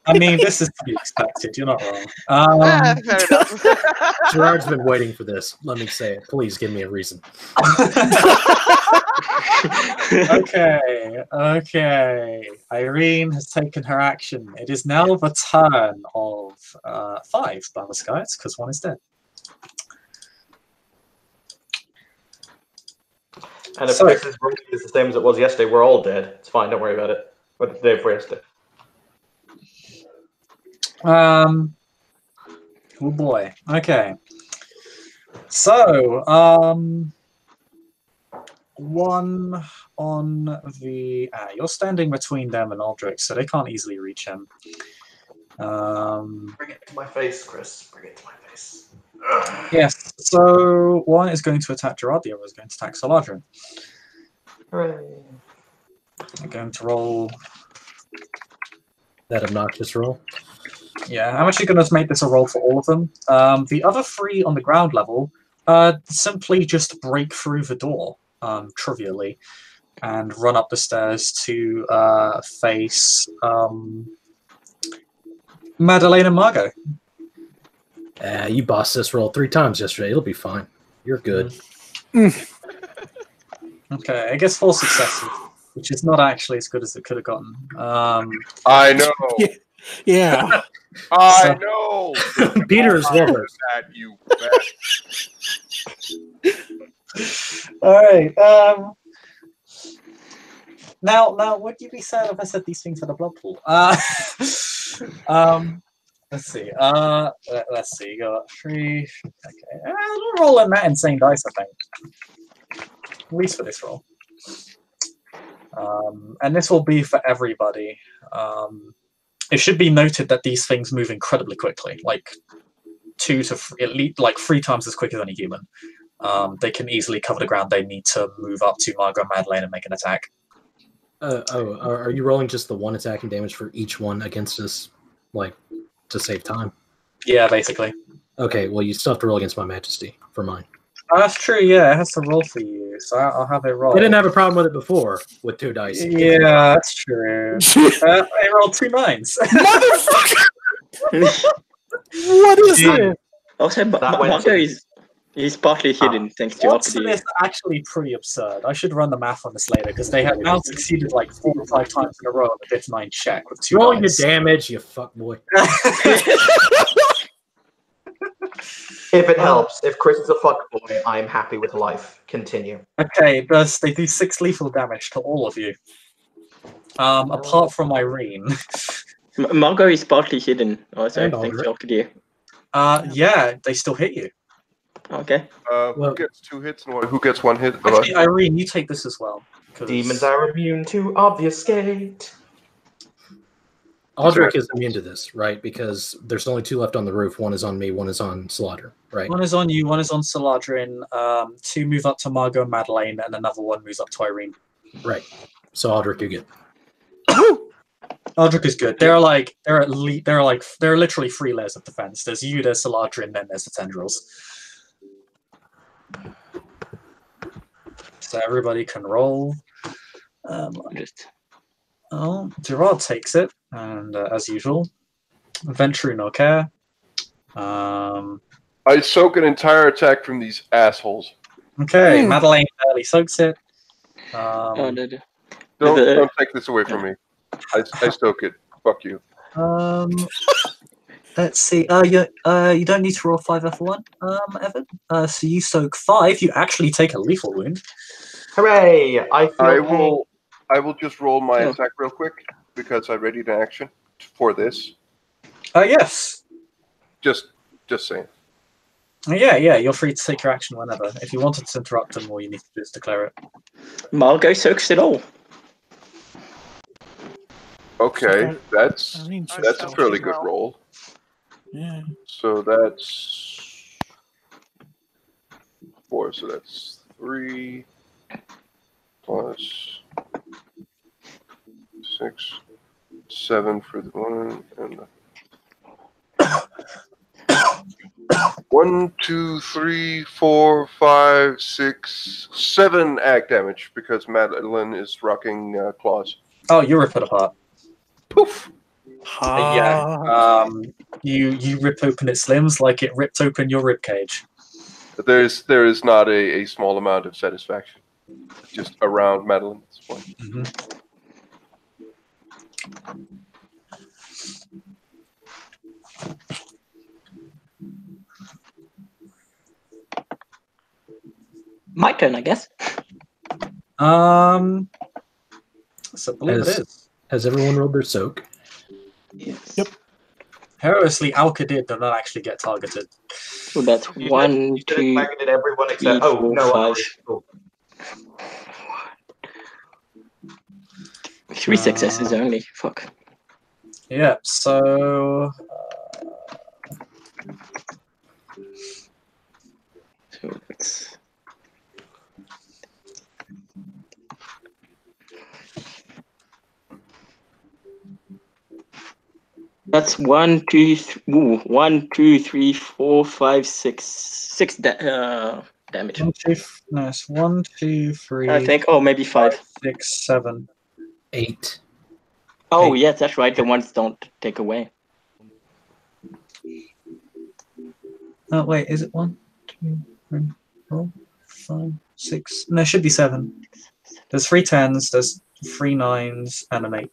I mean, this is to be expected. You're not wrong. Fair enough. Gerard's been waiting for this. Let me say it. Please give me a reason. Okay. Irene has taken her action. It is now the turn of 5 Baliscites, because 1 is dead. And if So- Chris's roll is the same as it was yesterday, we're all dead. It's fine. Don't worry about it. Or the day before yesterday. Oh boy. Okay. So, 1 on the. You're standing between them and Aldric, so they can't easily reach him. Bring it to my face, Chris. Bring it to my face. Yes. So 1 is going to attack Gerard, the other is going to attack Saladrin. Hooray. I'm going to roll. That obnoxious roll. Yeah, I'm actually going to make this a roll for all of them. The other 3 on the ground level simply just break through the door, trivially, and run up the stairs to face Madeleine and Margot. You bossed this roll 3 times yesterday. It'll be fine. You're good. Okay, I guess 4 successes, which is not actually as good as it could have gotten. I know. Yeah. I know. Peter's lover. That you bet. All right. Now, would you be sad if I said these things at a blood pool? Let's see. Let's see. You got 3. Okay. I'm rolling that insane dice, I think. At least for this roll. And this will be for everybody. It should be noted that these things move incredibly quickly, like 2 to at least like 3 times as quick as any human. They can easily cover the ground they need to move up to Margot and Madeleine and make an attack. Are you rolling just the 1 attacking damage for each one against us, like, to save time? Yeah, basically. Okay, well, you still have to roll against my majesty for mine. Oh, that's true, yeah, it has to roll for you, so I'll have it roll. I didn't have a problem with it before, with 2 dice. Yeah, that's true. I rolled 2 9s. Motherfucker! What is it? Also, That went Marco is partly hidden thanks to Odds for Uppity. this are actually pretty absurd. I should run the math on this later, because they have now succeeded like 4 or 5 times in a row on the 5th check with 2 Roll your dice. damage, you fuckboy. If it helps, if Chris is a fuckboy, I'm happy with life. Continue. Okay, they do 6 lethal damage to all of you. Apart from Irene. Margot is partly hidden also And thanks Aldric. to Uppity. Yeah, they still hit you. Okay. Who gets 2 hits and who gets 1 hit? Actually, Irene, you take this as well. 'cause- Demons are immune to obfuscate. Aldric is immune to this, right? Because there's only 2 left on the roof. 1 is on me, 1 is on Slaughter, right? 1 is on you, 1 is on Saladrin, 2 move up to Margot and Madeleine, and another 1 moves up to Irene. Right. So Aldric, you get. Aldric is good. They're literally 3 layers of defense. There's you, there's Saladrin, then there's the tendrils. So everybody can roll. Just Gerard takes it, and as usual, Ventru no care. I soak an entire attack from these assholes. Okay, Madeleine barely soaks it. oh, no. Don't take this away from me. I soak it. Fuck you. Let's see. You don't need to roll 5 for 1, Evan. So you soak 5. You actually take a lethal wound. Hooray! I feel I will just roll my Oh. attack real quick because I ready to action for this. Yes. Just saying. Yeah. You're free to take your action whenever. If you wanted to interrupt them, all you need to do is declare it. Margot soaks it all. Okay, that's Irene a fairly good roll. Yeah. So that's 4. So that's 3 plus 6, 7 for the 1 and the 1, 2, 3, 4, 5, 6, 7 ag damage because Madeline is rocking claws. Oh, you rip it apart. Poof! Ha. You rip open its limbs like it ripped open your ribcage. There is not a small amount of satisfaction just around Madeline at this point. Mm-hmm. My turn, I guess. So I believe it is. Has everyone rolled their soak? Yes. Yep. Heroisly, Alcadir did not actually get targeted. So that's You one, did two, targeted everyone except. three, Oh four, no! five. Cool. 3 successes only. Fuck. Yeah, so So it's that's 1, 2, 1, 2, 3, 4, 5, 6, 6 damage. nice. 1, 2, 3, I think. Oh, maybe 5. 6, 7. 8. Oh, Hey. yes, that's right. The ones don't take away. Oh wait, is it 1, 2, 3, 4, 5, 6? No, it should be 7. There's 3 10s, there's 3 9s, and an 8.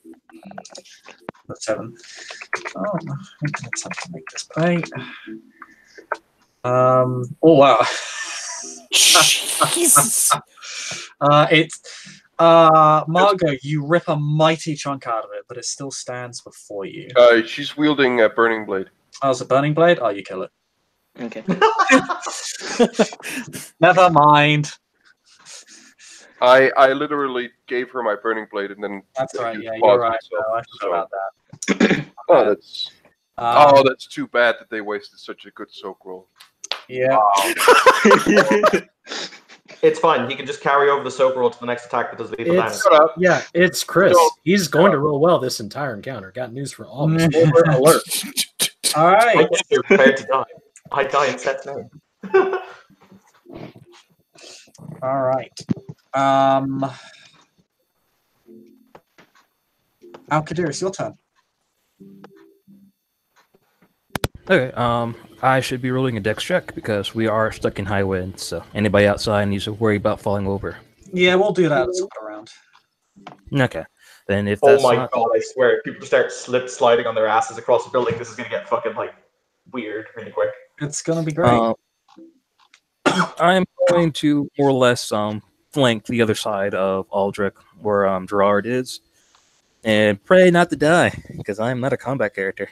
That's 7. Oh, I'm gonna attempt to make this pay. Oh wow. Jesus. It's Margot, you rip a mighty chunk out of it, but it still stands before you. She's wielding a burning blade. Oh, it's a burning blade? Oh, you kill it. Okay. Never mind. I literally gave her my burning blade and then That's right, used yeah, pause you're right. myself, No, I forgot so- about that. Oh, that's too bad that they wasted such a good soak roll. Yeah. It's fine. He can just carry over the soak roll to the next attack that does lethal damage. It's, yeah, it's Chris. He's going to roll well this entire encounter. Got news for all of us. Spoiler alert. All I right. guess you're prepared to die. I die in Seth's name. All right. Alcadir, it's your turn. Okay, I should be rolling a dex check because we are stuck in high wind, so anybody outside needs to worry about falling over. Yeah, we'll do that at the top of the round. Okay, then if Oh that's my not... god, I swear, if people start sliding on their asses across the building, this is gonna get fucking, like, weird really quick. It's gonna be great. I'm going to more or less flank the other side of Aldric, where Gerard is, and pray not to die, because I'm not a combat character.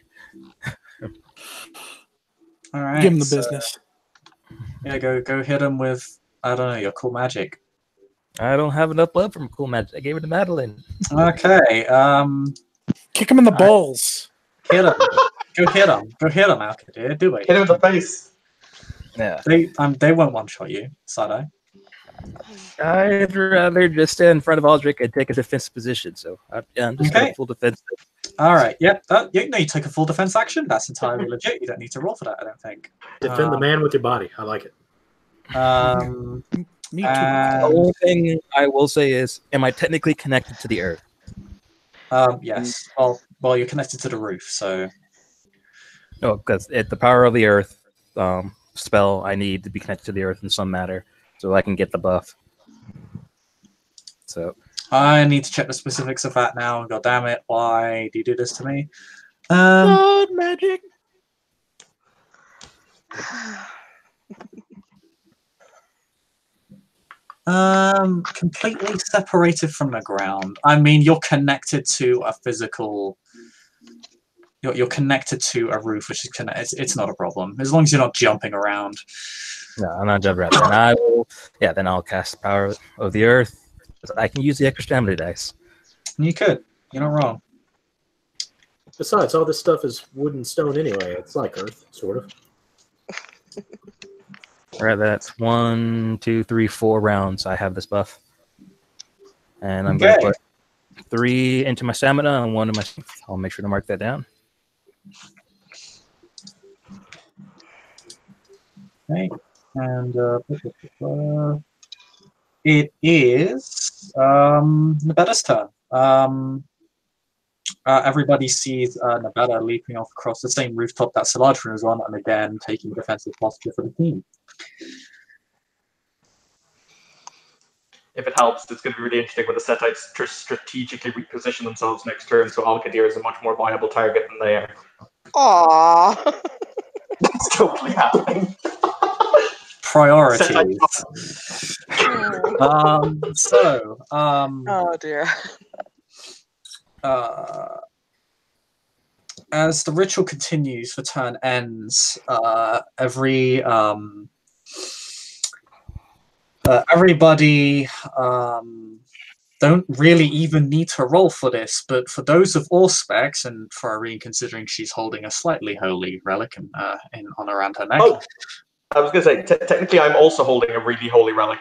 All right. Give him the business. Yeah, go hit him with, I don't know, your cool magic. I don't have enough blood from cool magic. I gave it to Madeline. Okay. Kick him in the balls. Hit him. Go hit him. Go hit him, Alcadir. Do it. Hit him in the face. Yeah. They won't one-shot you, Sado. I'd rather just stand in front of Aldric and take a defensive position, so I'm just going full defense. All right. Yep. You took a full defense action. That's entirely legit. You don't need to roll for that, I don't think. Defend the man with your body. I like it. Me too. The only thing I will say is, am I technically connected to the earth? Yes. Well, you're connected to the roof, so. No, because the power of the earth spell, I need to be connected to the earth in some matter, so I can get the buff. So. I need to check the specifics of that now. God damn it! Why do you do this to me? Blood magic. Completely separated from the ground. I mean, you're connected to a physical. You're connected to a roof, which is it's not a problem as long as you're not jumping around. No, I'm not jumping around. Then I will. Yeah, then I'll cast the power of the earth. I can use the extra stamina dice. You could. You're not wrong. Besides, all this stuff is wood and stone anyway. It's like earth, sort of. All right, that's 1, 2, 3, 4 rounds. I have this buff, and I'm going to put 3 into my stamina and 1 in my strength. I'll make sure to mark that down. Okay, and it is Nabetta's turn. everybody sees Nevada leaping off across the same rooftop that Saladrin is on, and again taking defensive posture for the team. If it helps, it's going to be really interesting when the Setites strategically reposition themselves next turn, so Al-Qadir is a much more viable target than they are. Aww. That's totally happening. Priorities. Oh dear. As the ritual continues, the turn ends. Everybody don't really even need to roll for this, but for those of Auspex, and for Irene, considering she's holding a slightly holy relic on around her neck. Oh, I was going to say, technically I'm also holding a really holy relic.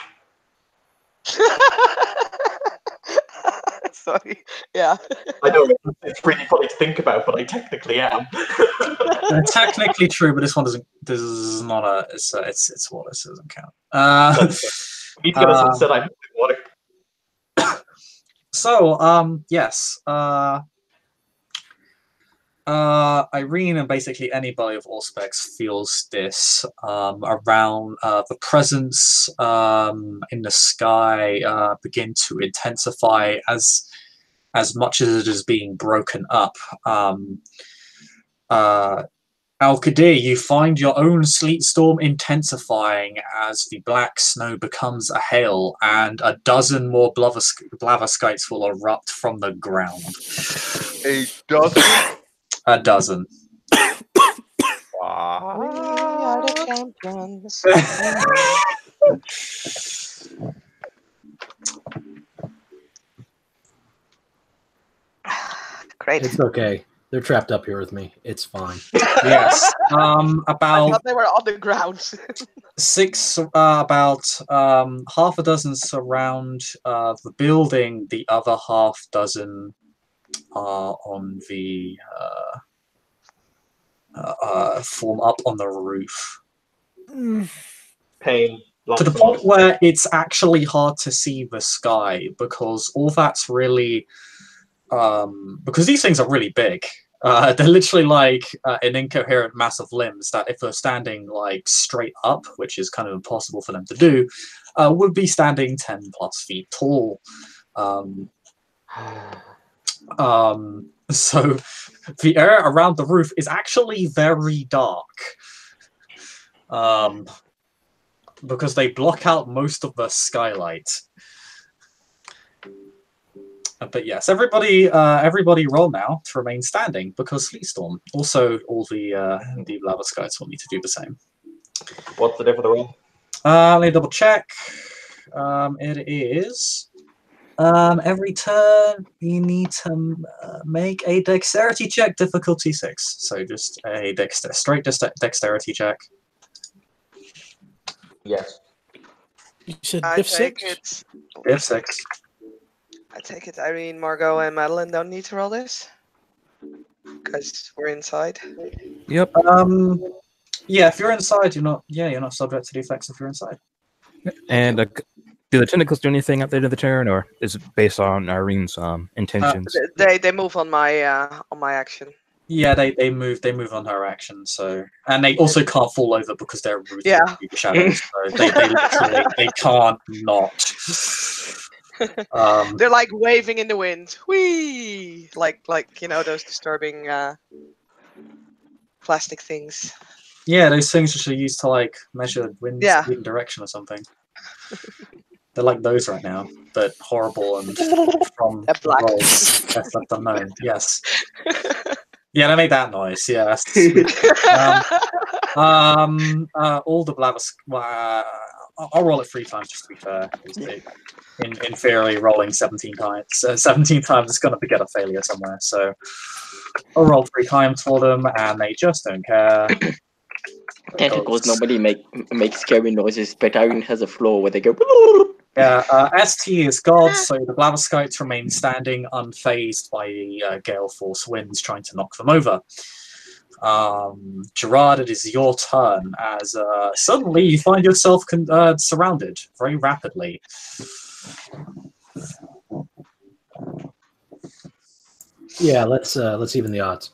Sorry. Yeah. I know, it's really funny to think about, but I technically am. Technically true, but this one doesn't. This is not a. It's water, so it doesn't count. We need to get us said I'm water. So, yes. Irene and basically anybody of all specs feels this around the presence in the sky begin to intensify as much as it is being broken up. Al-Qadir, you find your own sleet storm intensifying as the black snow becomes a hail, and a dozen more blatherskites will erupt from the ground. A dozen? A dozen. Wow. We are the champions. Great. It's okay. They're trapped up here with me. It's fine. Yes. I About thought they were on the ground. half a dozen surround the building. The other half dozen are on the form up on the roof. Pain. To the point where it's actually hard to see the sky because all that's really because these things are really big. They're literally like an incoherent mass of limbs that if they're standing like straight up, which is kind of impossible for them to do, would be standing 10 plus feet tall. So the area around the roof is actually very dark. Because they block out most of the skylight. But yes, everybody roll now to remain standing because Sleet Storm. Also, all the lava skies will need to do the same. What's the difference of the roll? Let me double check. It is every turn you need to make a dexterity check, difficulty 6. So just a straight dexterity check. Yes. You said I diff take 6? it. Diff 6. I take it Irene, Margot, and Madeline don't need to roll this? Because we're inside. Yep. Yeah, if you're inside, you're not subject to the effects if you're inside. And do the tentacles do anything at the end of the turn, or is it based on Irene's intentions? They move on my action. Yeah, they move on her action, so and they also can't fall over because they're rooted Yeah. in the shadows, so they literally they can't not. They're like waving in the wind. Whee! Like those disturbing plastic things. Yeah, those things which are used to like measure wind Yeah. speed and direction or something. They're like those right now, but horrible and from They're black. roles best left unknown. Yes. Yeah, they make that noise. Yes. All the blathers. I'll roll it 3 times just to be fair. In theory, rolling 17 times. 17 times is going to get a failure somewhere. So I'll roll 3 times for them, and they just don't care. Tentacles normally make scary noises, but Irene has a flaw where they go. Yeah, ST is God, so the blatherskites remain standing unfazed by the gale force winds trying to knock them over. Gerard, it is your turn as suddenly you find yourself surrounded very rapidly. Yeah, let's even the odds.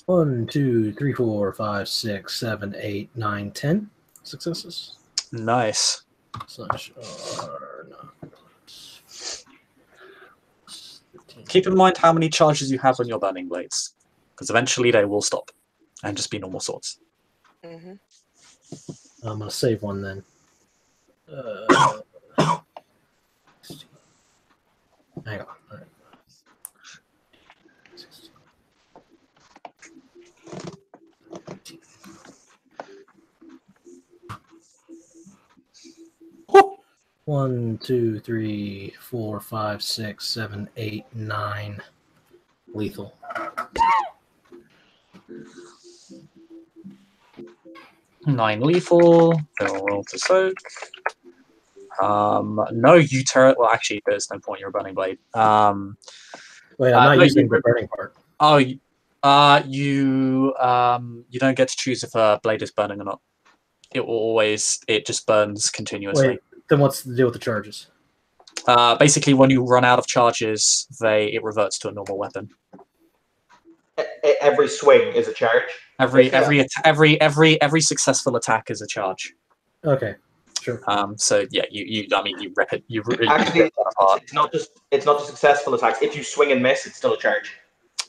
One, two, three, four, five, six, seven, 8, 9, 10 successes. Nice. Slash Keep in mind how many charges you have on your burning blades, because eventually they will stop and just be normal swords. Mm-hmm. I'm gonna save one then. Hang on. All right. 1, 2, 3, 4, 5, 6, 7, 8, 9 lethal. Nine lethal. They'll roll to soak. No, you tear it. Well, actually, there's no point. You're a burning blade. Wait, I'm not no, using you- the burning part. Oh, you don't get to choose if a blade is burning or not. It just burns continuously. Wait, then what's the deal with the charges? Basically, when you run out of charges, it reverts to a normal weapon. Every swing is a charge. Every successful attack is a charge. Okay, sure. So yeah, you rip it. Actually, rip that apart. it's not just successful attacks. If you swing and miss, it's still a charge.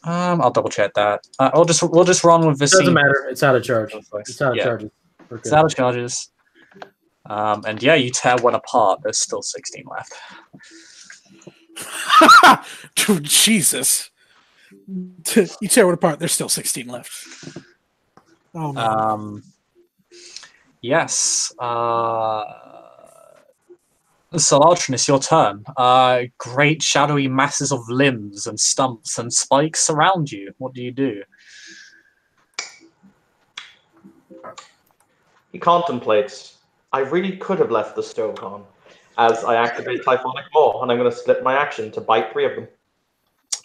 I'll double check that. We'll just run with this. Doesn't matter. It's out of charge. It's out of Yeah. charges. It's out of charges. And yeah, you tear one apart. There's still 16 left. Dude, Jesus. You tear it apart, there's still 16 left. Oh, man. Yes. Salatrin, it's your turn. Great shadowy masses of limbs and stumps and spikes surround you. What do you do? He contemplates. I really could have left the stove on, as I activate Typhonic Maw, and I'm going to split my action to bite 3 of them.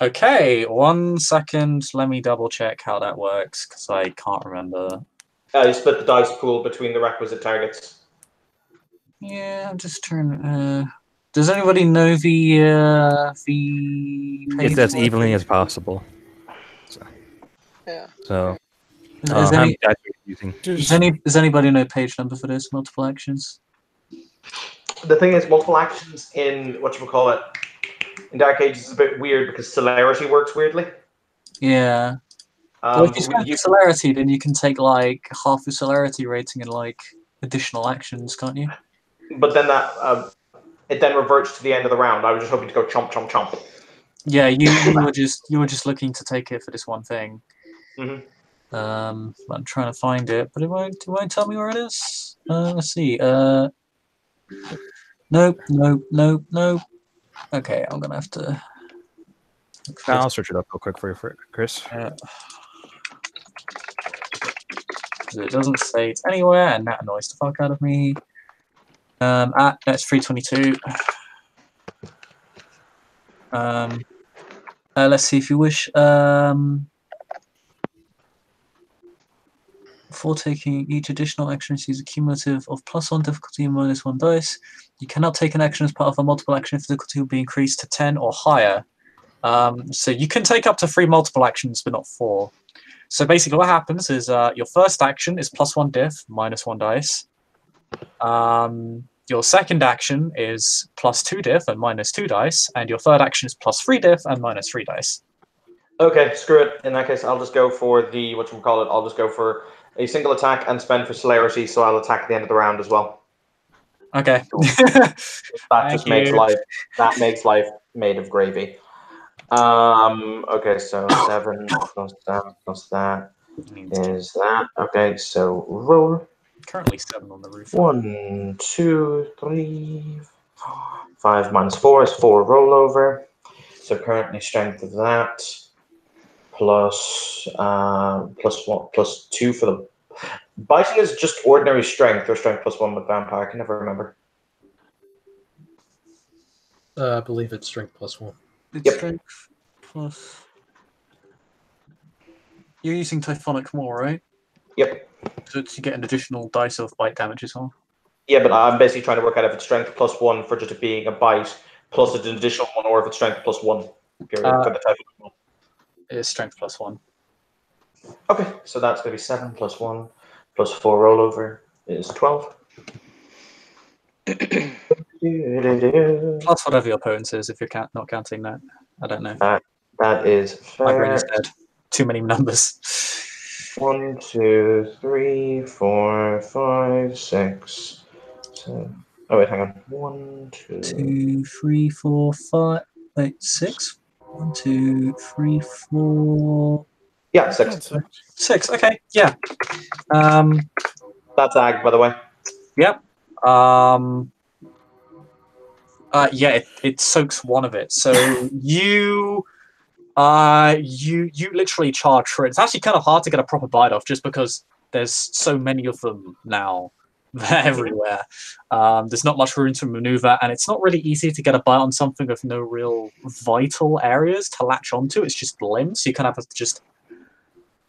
Okay, 1 second. Let me double check how that works, because I can't remember. You split the dice pool between the requisite targets. Yeah, I'm just trying. Does anybody know the It's as evenly as possible. Yeah. So, Is how many dice are you using? does anybody know page number for this? Multiple actions. The thing is, multiple actions in in Dark Ages is a bit weird because celerity works weirdly. Yeah. Well, if you spend celerity, then you can take like half the celerity rating and like additional actions, can't you? But then it then reverts to the end of the round. I was just hoping to go chomp, chomp, chomp. Yeah, you were just looking to take it for this one thing. Mm-hmm. I'm trying to find it, but it won't tell me where it is. Let's see. Nope. Okay, I'm gonna have to. I'll search it up real quick for you, Chris. It doesn't say it's anywhere, and that annoys the fuck out of me. That's 322. Let's see if you wish. Before taking each additional action, use a cumulative of +1 difficulty and -1 dice. You cannot take an action as part of a multiple action if the difficulty will be increased to 10 or higher. So you can take up to 3 multiple actions, but not 4. So basically what happens is your first action is +1 diff, -1 dice. Your second action is +2 diff and -2 dice. And your third action is +3 diff and -3 dice. Okay, screw it. In that case, I'll just go for the, I'll just go for a single attack and spend for celerity, so I'll attack at the end of the round as well. Okay. That makes life made of gravy. Okay, so 7 plus that is that. Okay, so roll. Currently 7 on the roof. 1, 2, 3, 4, 5 minus 4 is 4 rollover. So currently strength of that plus what? +2 for the biting is just ordinary strength or strength +1 with vampire. I can never remember. I believe it's strength +1. It's strength plus. You're using Typhonic Maw, right? Yep. So to get an additional dice of bite damage as well. Yeah, but I'm basically trying to work out if it's strength +1 for just it being a bite, plus an additional 1, or if it's strength +1. Period for the type of animal. It's strength +1. Okay, so that's going to be 7 + 1 + 4 rollover is 12. Plus whatever your opponent is, if you're not counting that. I don't know. That is My brain is fair. dead. Too many numbers. 1, 2, 3, 4, 5, 6, 7. Oh wait, hang on. 1, 2. 2, 3, 4, 5. Wait, 6. 1, 2, 3, 4. Yeah, 6. 6. Okay, yeah. That's Ag, by the way. Yep. Yeah, it soaks one of it. So you literally charge through it. It's actually kind of hard to get a proper bite off just because there's so many of them now. They're everywhere. There's not much room to maneuver, and it's not really easy to get a bite on something with no real vital areas to latch onto. It's just limbs. So you kind of have to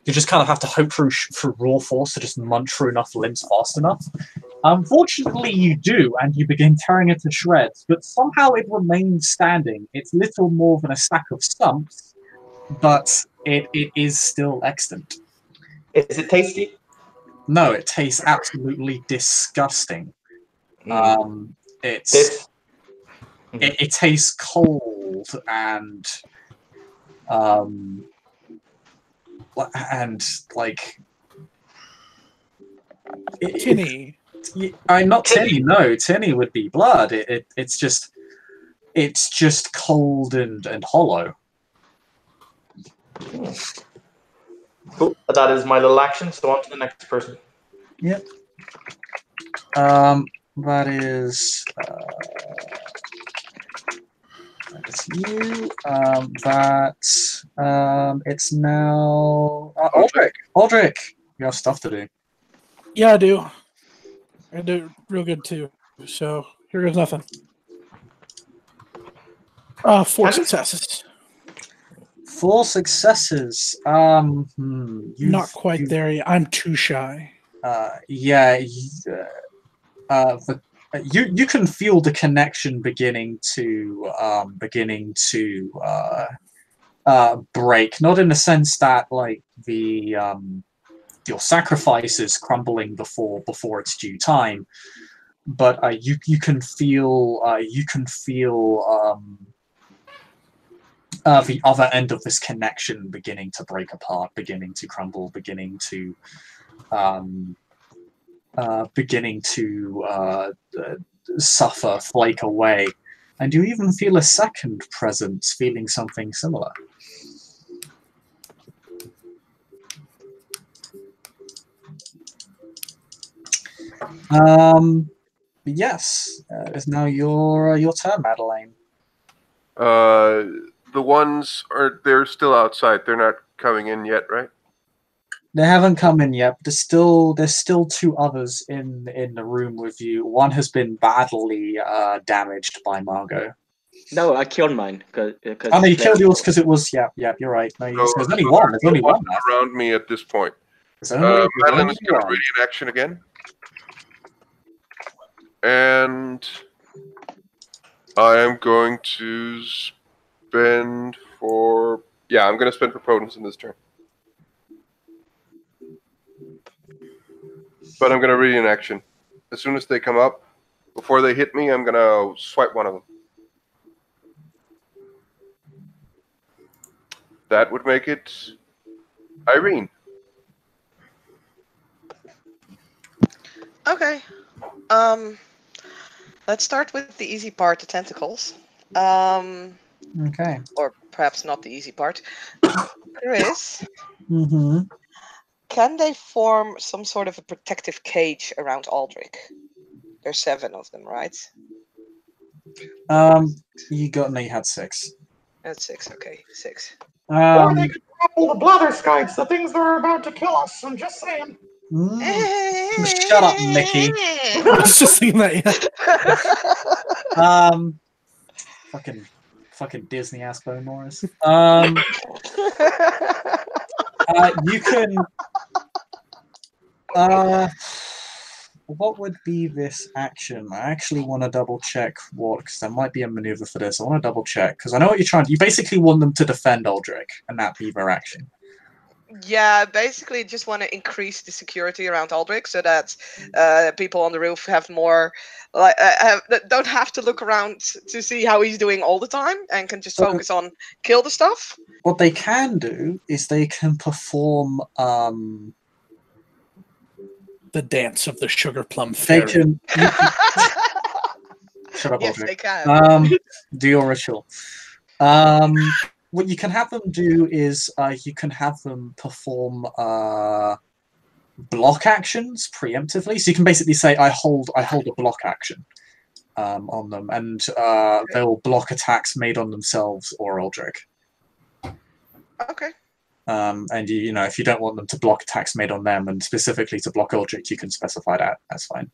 you just kind of have to hope through raw force to just munch through enough limbs fast enough. Unfortunately, you do, and you begin tearing it to shreds, but somehow it remains standing. It's little more than a stack of stumps, but it is still extant. Is it tasty? No, it tastes absolutely disgusting. It tastes cold and like Tinny. I'm not tinny. No, tinny would be blood. It's just cold and hollow. Cool. That is my little action. So on to the next person. Yep. That is you. It's now Aldric. Aldric, you have stuff to do. Yeah, I do. I do real good too. So here goes nothing. 4 successes. 4 successes. Not quite there yet. I'm too shy. Yeah. You can feel the connection beginning to break. Not in the sense that like the your sacrifice is crumbling before its due time, but you can feel the other end of this connection beginning to break apart, beginning to crumble, beginning to suffer, flake away, and you even feel a second presence feeling something similar. Yes, it's now your turn, Madeleine. The ones they're still outside. They're not coming in yet, right? They haven't come in yet, but there's still 2 others in the room with you. One has been badly damaged by Margot. No, I killed mine. Oh no, you killed yours because it was you're right. No, there's only one. There's only one left. Around me at this point. Madeline is going to ready in action again. And I am going to spend for... Yeah, I'm going to spend for prudence in this turn. But I'm going to ready in action. As soon as they come up, before they hit me, I'm going to swipe one of them. That would make it Irene. Okay. Let's start with the easy part, the tentacles. Okay. Or perhaps not the easy part. Chris, can they form some sort of a protective cage around Aldric? There's 7 of them, right? You had 6. That's 6. Okay, 6. Or they could grapple the blather skites, the things that are about to kill us. I'm just saying. Shut up, Mickey. I was just thinking that. Yeah. Fucking Disney ass Bone Morris. What would be this action? I actually want to double check what, because there might be a maneuver for this. I want to double check because I know what you're trying. You basically want them to defend Aldric, and that be their action. Yeah, basically just want to increase the security around Aldric so that people on the roof have more, don't have to look around to see how he's doing all the time and can just focus on kill the stuff. What they can do is they can perform. The dance of the sugar plum They fairy. can. Shut up, Yes, Aldric. they can. Do your ritual. What you can have them do is you can have them perform block actions preemptively. So you can basically say, "I hold a block action on them," and they will block attacks made on themselves or Aldric. Okay. And you know, if you don't want them to block attacks made on them, and specifically to block Aldric, you can specify that. That's fine.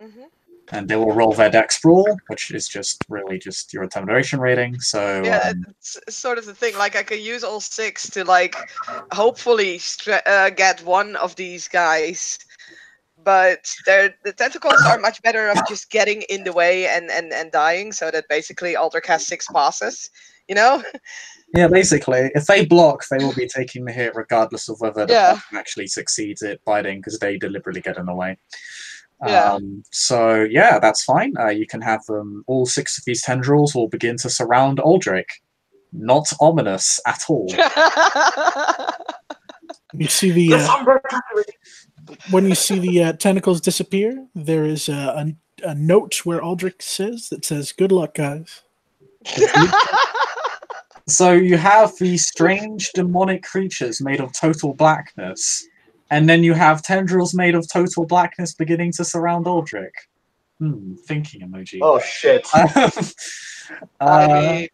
Mm-hmm. And they will roll their dex brawl, which is just really just your intimidation rating. So Yeah, it's sort of the thing. Like I can use all 6 to like hopefully get one of these guys, but the tentacles are much better of just getting in the way and dying. So that basically Aldrich has 6 passes. You know? yeah, basically, if they block, they will be taking the hit regardless of whether the Yeah. person actually succeeds at biting, because they deliberately get in the way. Yeah. So yeah, that's fine. You can have them. All 6 of these tendrils will begin to surround Aldric. Not ominous at all. You see when you see the tentacles disappear, there is a note where Aldrich says that says, "Good luck, guys." So you have these strange demonic creatures made of total blackness, and then you have tendrils made of total blackness beginning to surround Aldric. Thinking emoji. Oh shit. I mean,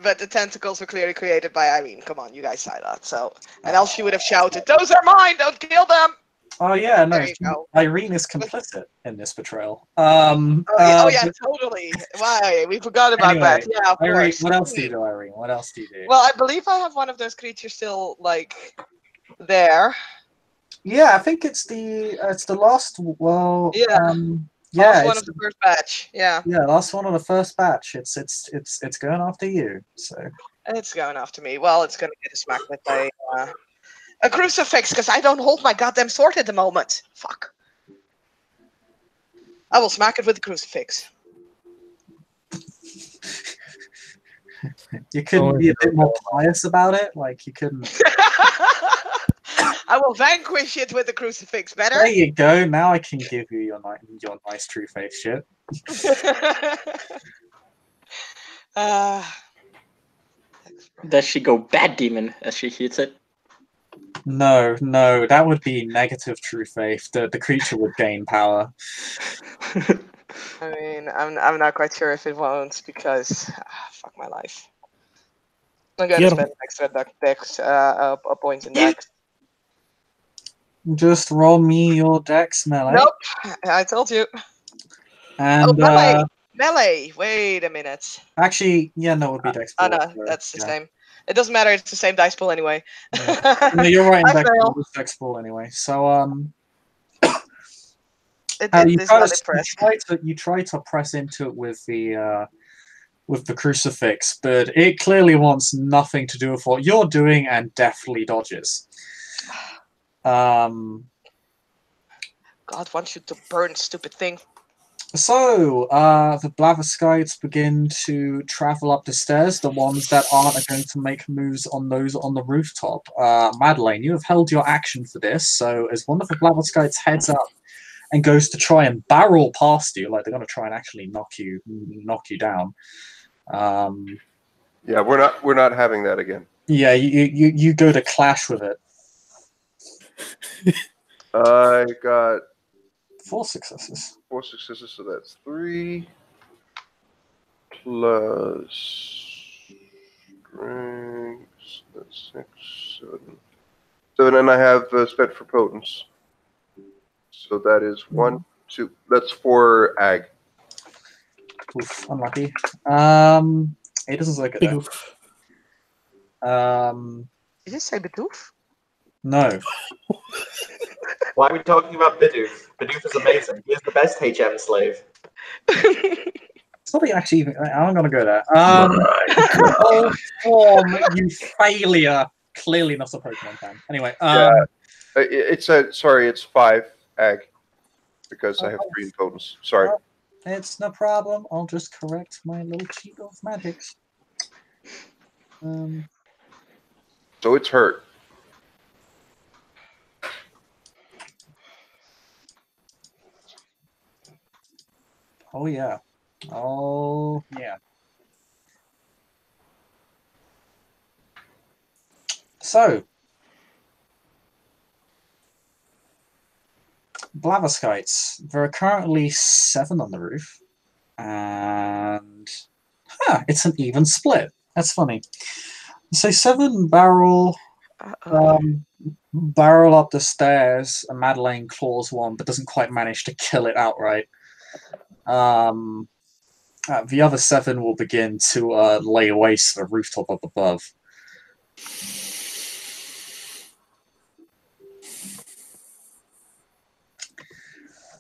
but the tentacles were clearly created by Irene. Come on, you guys saw that. So, and else she would have shouted, "Those are mine! Don't kill them!" Oh yeah, no. There you go. Irene is complicit in this betrayal. Oh yeah, totally. Why? We forgot about Anyway, that. Yeah, of Irene, course. what else do you do, Irene? What else do you do? Well, I believe I have one of those creatures still like there. Yeah, I think it's the last. Well, Yeah. yeah, Last one it's of the first batch. Yeah. yeah, last one of the first batch. It's going after you. So It's going after me. Well, it's gonna get smacked with a crucifix because I don't hold my goddamn sword at the moment. Fuck. I will smack it with the crucifix. you couldn't be a bit more pious about it. Like you couldn't. I will vanquish it with the crucifix. Better. There you go. Now I can give you your nice true faith shit. Does she go bad demon as she hits it? No, that would be negative true faith. The creature would gain power. I mean, I'm not quite sure if it won't because fuck my life. I'm gonna spend an extra dex a point in dex. Just roll me your dex, melee. Nope, I told you. And melee. Melee. Wait a minute. Actually, yeah, no, it would be dex pool. No, that's the same. It doesn't matter. It's the same dice pool anyway. Yeah. No, you're right. I fail. It's dex pool anyway. So you try to press into it with the crucifix, but it clearly wants nothing to do with what you're doing and deftly dodges. God wants you to burn, stupid thing. So, the Blavatskites begin to travel up the stairs, the ones that aren't going to make moves on those on the rooftop. Madeleine, you have held your action for this, so as one of the Blavatskites heads up and goes to try and barrel past you, like they're going to try and actually knock you down. Yeah, we're not having that again. Yeah, you go to clash with it. I got 4 successes. 4 successes, so that's 3 plus strength. That's 6, 7. 7, and I have spent for potence. So that is 1, 2. That's 4 ag. Oof, unlucky. It doesn't look at Big that. oof. Did you say bedoof? No. Why are we talking about Bidoof? Bidoof is amazing. He is the best HM slave. It's not actually even. I'm gonna go there. Oh, form, you failure. Clearly not a Pokemon fan. Anyway, It's 5 ag because I have 3 in totals. Sorry. it's no problem. I'll just correct my little cheat of magics. So it's hurt. Oh yeah. Oh yeah. So, Blaviskites. There are currently 7 on the roof, and it's an even split. That's funny. So 7 barrel up the stairs, and Madeleine claws one, but doesn't quite manage to kill it outright. The other 7 will begin to lay waste the rooftop up above.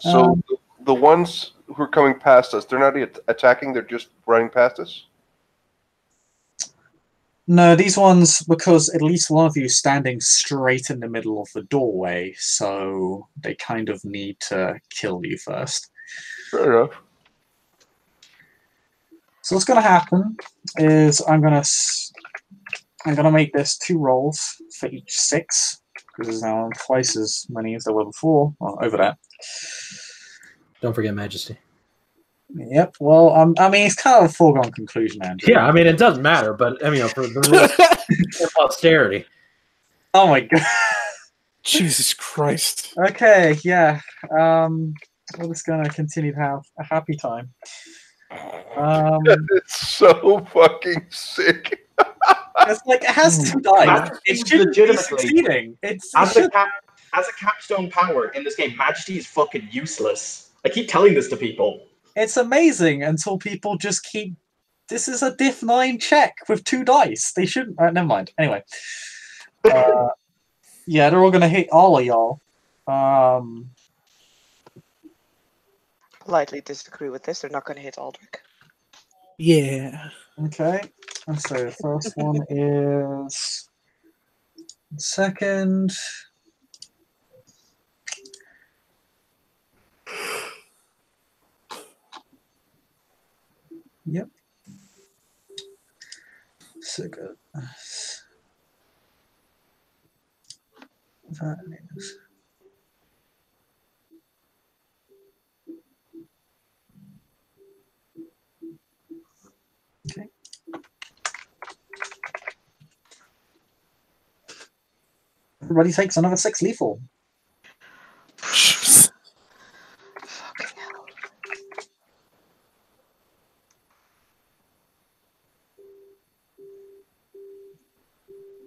So the ones who are coming past us, they're not attacking, they're just running past us? No, these ones, because at least one of you is standing straight in the middle of the doorway, so they kind of need to kill you first. Fair enough. So what's going to happen is I'm going to make this 2 rolls for each 6. This is now twice as many as there were before. Well, over that. Don't forget Majesty. Yep. Well, I mean, it's kind of a foregone conclusion, Andrew. Yeah, I mean, it doesn't matter, but I mean, for the posterity. Oh my god. Jesus Christ. Okay. Yeah. We're just gonna continue to have a happy time. It's so fucking sick. It's like it has 2 dice. It shouldn't be legitimately succeeding. As a capstone power in this game, Majesty is fucking useless. I keep telling this to people. It's amazing until people just keep. This is a diff 9 check with 2 dice. They shouldn't. Never mind. Anyway. Yeah, they're all gonna hit all of y'all. Politely disagree with this. They're not going to hit Aldric. Yeah. Okay. And so the first one is. Second. Yep. So good. That is. Okay. Everybody takes another 6 lethal. Jeez. Fucking hell.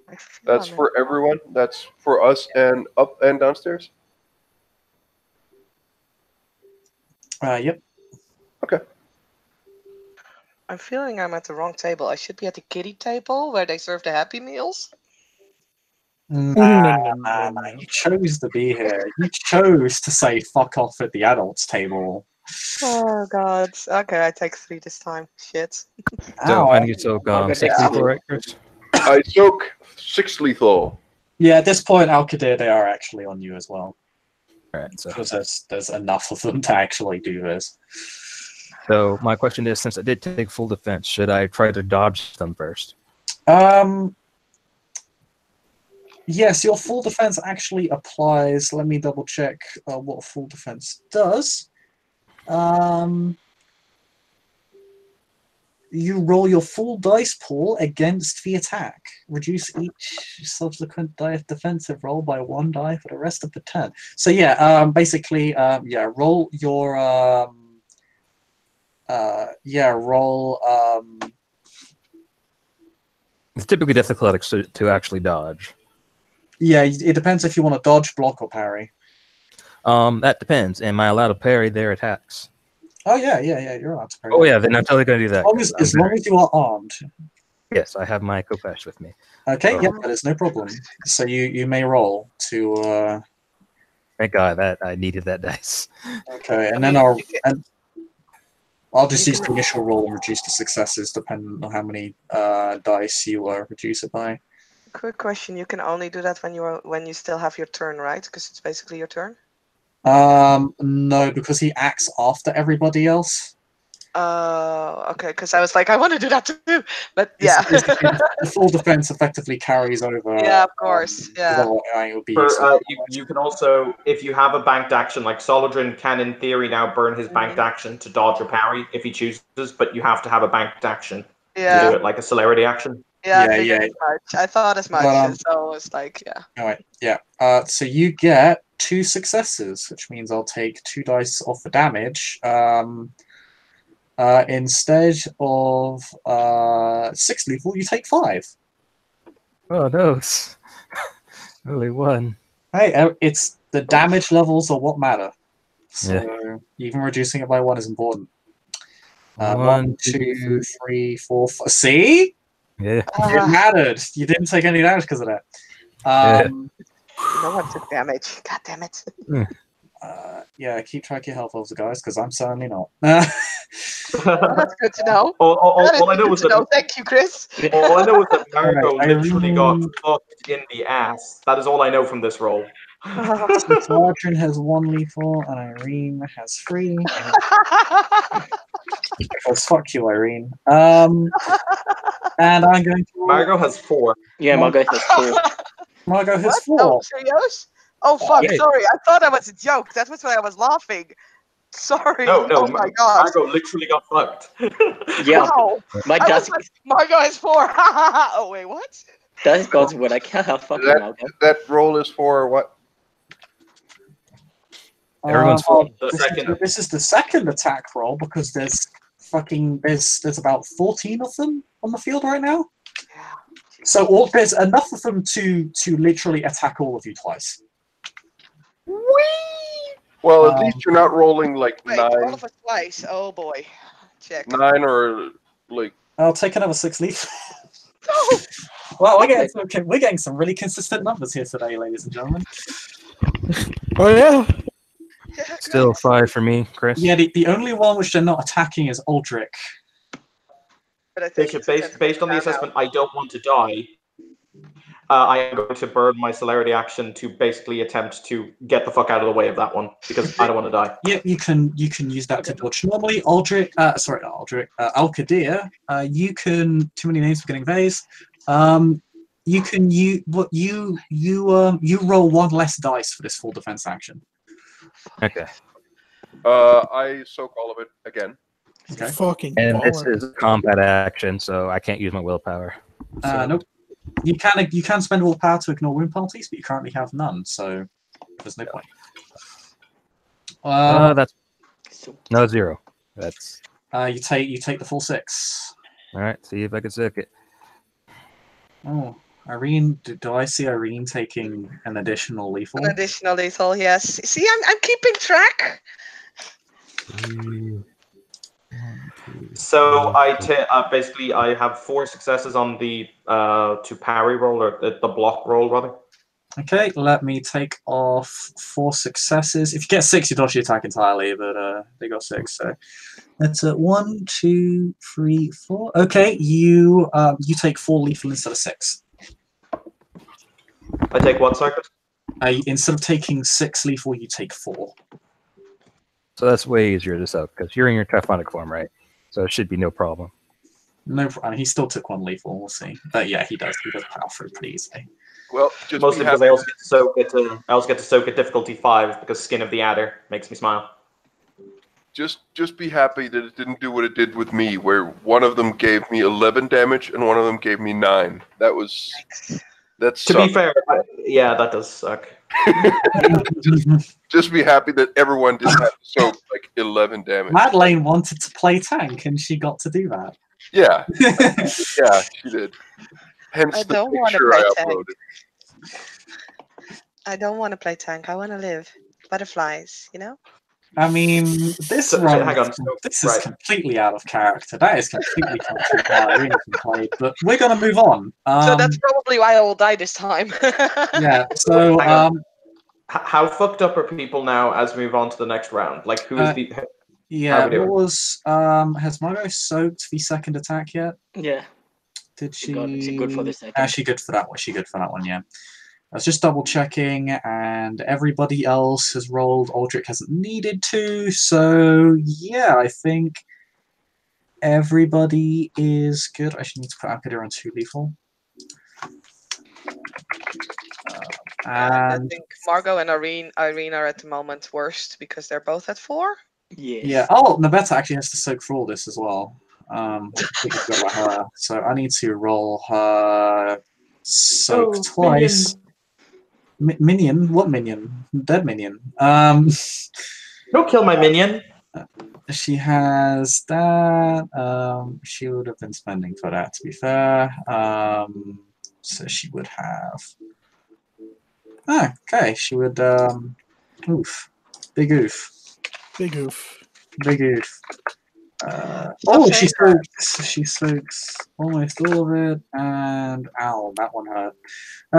I feel That's I'm for in- everyone? That's for us and up and downstairs? Yep. Okay. I'm feeling I'm at the wrong table. I should be at the kiddie table where they serve the Happy Meals. Nah, you chose to be here. You chose to say fuck off at the adults table. Oh god. Okay, I take 3 this time. Shit. So Ow. I need to soak Okay, 6 yeah. lethal, right, Chris? I soak 6 lethal. Yeah, at this point, Alkadir, they are actually on you as well. Alright, so Because there's enough of them to actually do this. my question is, since I did take full defense, should I try to dodge them first? Yes, your full defense actually applies. Let me double check what full defense does. You roll your full dice pool against the attack. Reduce each subsequent defensive roll by 1 die for the rest of the turn. So yeah, basically, roll your roll. It's typically just athletics to actually dodge. Yeah, it depends if you want to dodge, block, or parry. That depends. Am I allowed to parry their attacks? Oh yeah, you're allowed to parry. Oh yeah, then I'm totally going to do that. As long as you are armed. Yes, I have my Kopesh with me. Okay, So- yep, that is no problem. So you may roll to Thank God that I needed that dice. Okay, and then I'll just use the initial roll and reduce the successes depending on how many dice you reduce it by. Quick question: you can only do that when you still have your turn, right? Because it's basically your turn. No, because he acts after everybody else. Okay. Because I was like, I want to do that too, but yeah. The full defense effectively carries over. Yeah, of course. Yeah. It would be You can also, if you have a banked action, like Solodrin can in theory now burn his banked action to dodge a parry if he chooses, but you have to have a banked action to do it, like a celerity action. Yeah, I figured as much. I thought as much, But, so it's like, yeah. All right, yeah. So you get 2 successes, which means I'll take 2 dice off the damage. Instead of 6 lethal, you take 5. Oh no, it's only 1. Hey, it's the damage levels are what matter. So even reducing it by 1 is important. 1, 2, 3, 4, 5. See? Yeah. It mattered. You didn't take any damage because of that. No one took damage. God damn it. Yeah, keep track of your health levels, guys, because I'm certainly not. Well, that's good to know. All I know was that. Thank you, Chris. All I know is that Margot literally got fucked in the ass. That is all I know from this roll. So Squadron has 1 lethal, and Irene has 3. Because fuck you, Irene. And I'm going to. Margot has 4. Yeah, Margot has 4. Margot has What? 4. Oh, serious? Oh, fuck, Yeah. sorry. I thought that was a joke. That was why I was laughing. Sorry. No, Oh my god. Margot literally got fucked. Yeah, Wow. my I dice was like, Margot has 4. Oh, wait, what? goes when I can't have fucking Margot. That roll is for what? Everyone's full. This is the second attack roll because there's about 14 of them on the field right now. Yeah. So there's enough of them to literally attack all of you twice. Well, at least you're not rolling like Wait, 9. all of us twice. Oh boy. Check. 9 or like. I'll take another 6 leaf. No. Well, we're getting some really consistent numbers here today, ladies and gentlemen. Oh yeah. Yeah, Still guys. 5 for me, Chris. Yeah, the only one which they're not attacking is Aldric. But I think Based on the assessment, I don't want to die. I am going to burn my celerity action to basically attempt to get the fuck out of the way of that one because I don't want to die. Yeah, you can use that to dodge. Normally, Aldric, sorry, not Aldric, Al-Qadir, you can, too many names beginning vase. You can you roll 1 less dice for this full defense action. Okay. I soak all of it again. Okay. Fucking And this baller. is a combat action, so I can't use my willpower. Nope. You can spend willpower to ignore wound penalties, but you currently have none, so there's no point. That's no 0. That's You take the full 6. all right. See if I can soak it. Oh, Irene, do I see Irene taking an additional lethal? An additional lethal, yes. See, I'm keeping track. So basically I have 4 successes on the to parry roll or the block roll rather. Okay, let me take off 4 successes. If you get 6, you dodge the attack entirely, but they got 6, so that's 1, 2, 3, 4. Okay, you take 4 lethal instead of 6. I take what, Circuit? Instead of taking 6 lethal, you take 4. So that's way easier to soak because you're in your typhonic form, right? So it should be no problem. No, he still took 1 lethal. We'll see. But yeah, he does. He does power through pretty easily. Well, just Mostly be because happy. I also get to soak at difficulty 5 because Skin of the Adder makes me smile. Just be happy that it didn't do what it did with me, where one of them gave me 11 damage and one of them gave me 9. That's To be fair, yeah, that does suck. just be happy that everyone didn't have to soak like 11 damage. Madeleine wanted to play tank, and she got to do that. Yeah, yeah, she did. Hence I the don't want to picture play I tank. uploaded. I don't want to play tank. I want to live. Butterflies, you know? I mean, this So, run, hang on, this is right. completely out of character. That is completely contrary to how Irene can play. But we're going to move on. So that's probably why I will die this time. Yeah. So, Hang on. How fucked up are people now as we move on to the next round? Like, who is the... Yeah, we doing? what was has Margot soaked the second attack yet? Yeah. Did she? Is it good for the second? She good for that one. She good for that one, yeah. I was just double checking, and everybody else has rolled. Aldric hasn't needed to, so yeah, I think everybody is good. I should need to put Akadira on 2 lethal. I And think Margot and Irene are at the moment worst because they're both at 4. Yes. yeah, oh, Nabetta actually has to soak for all this as well. I forgot about her. So I need to roll her soak twice. Minion? What minion? Dead minion. Don't kill my minion. She has that. She would have been spending for that, to be fair. So she would have. Okay, she would. Oof. Big oof. Big oof. Big oof. Stop saying that. She soaks almost all of it, and ow, that one hurt.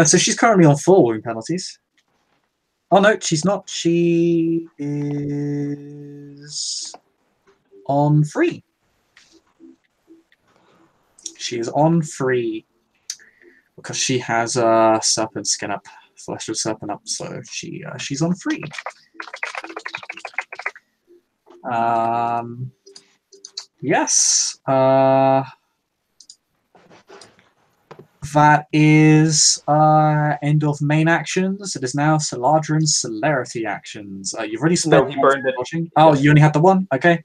So she's currently on 4 wound penalties. Oh no, she's not. She is on 3. She is on 3 because she has serpent skin up, flesh of serpent up, so she's on 3. Yes. That is end of main actions. It is now Saladrin's celerity actions. You've already spent. No, he burned it. Watching. Oh, Yes. you only had the one. Okay.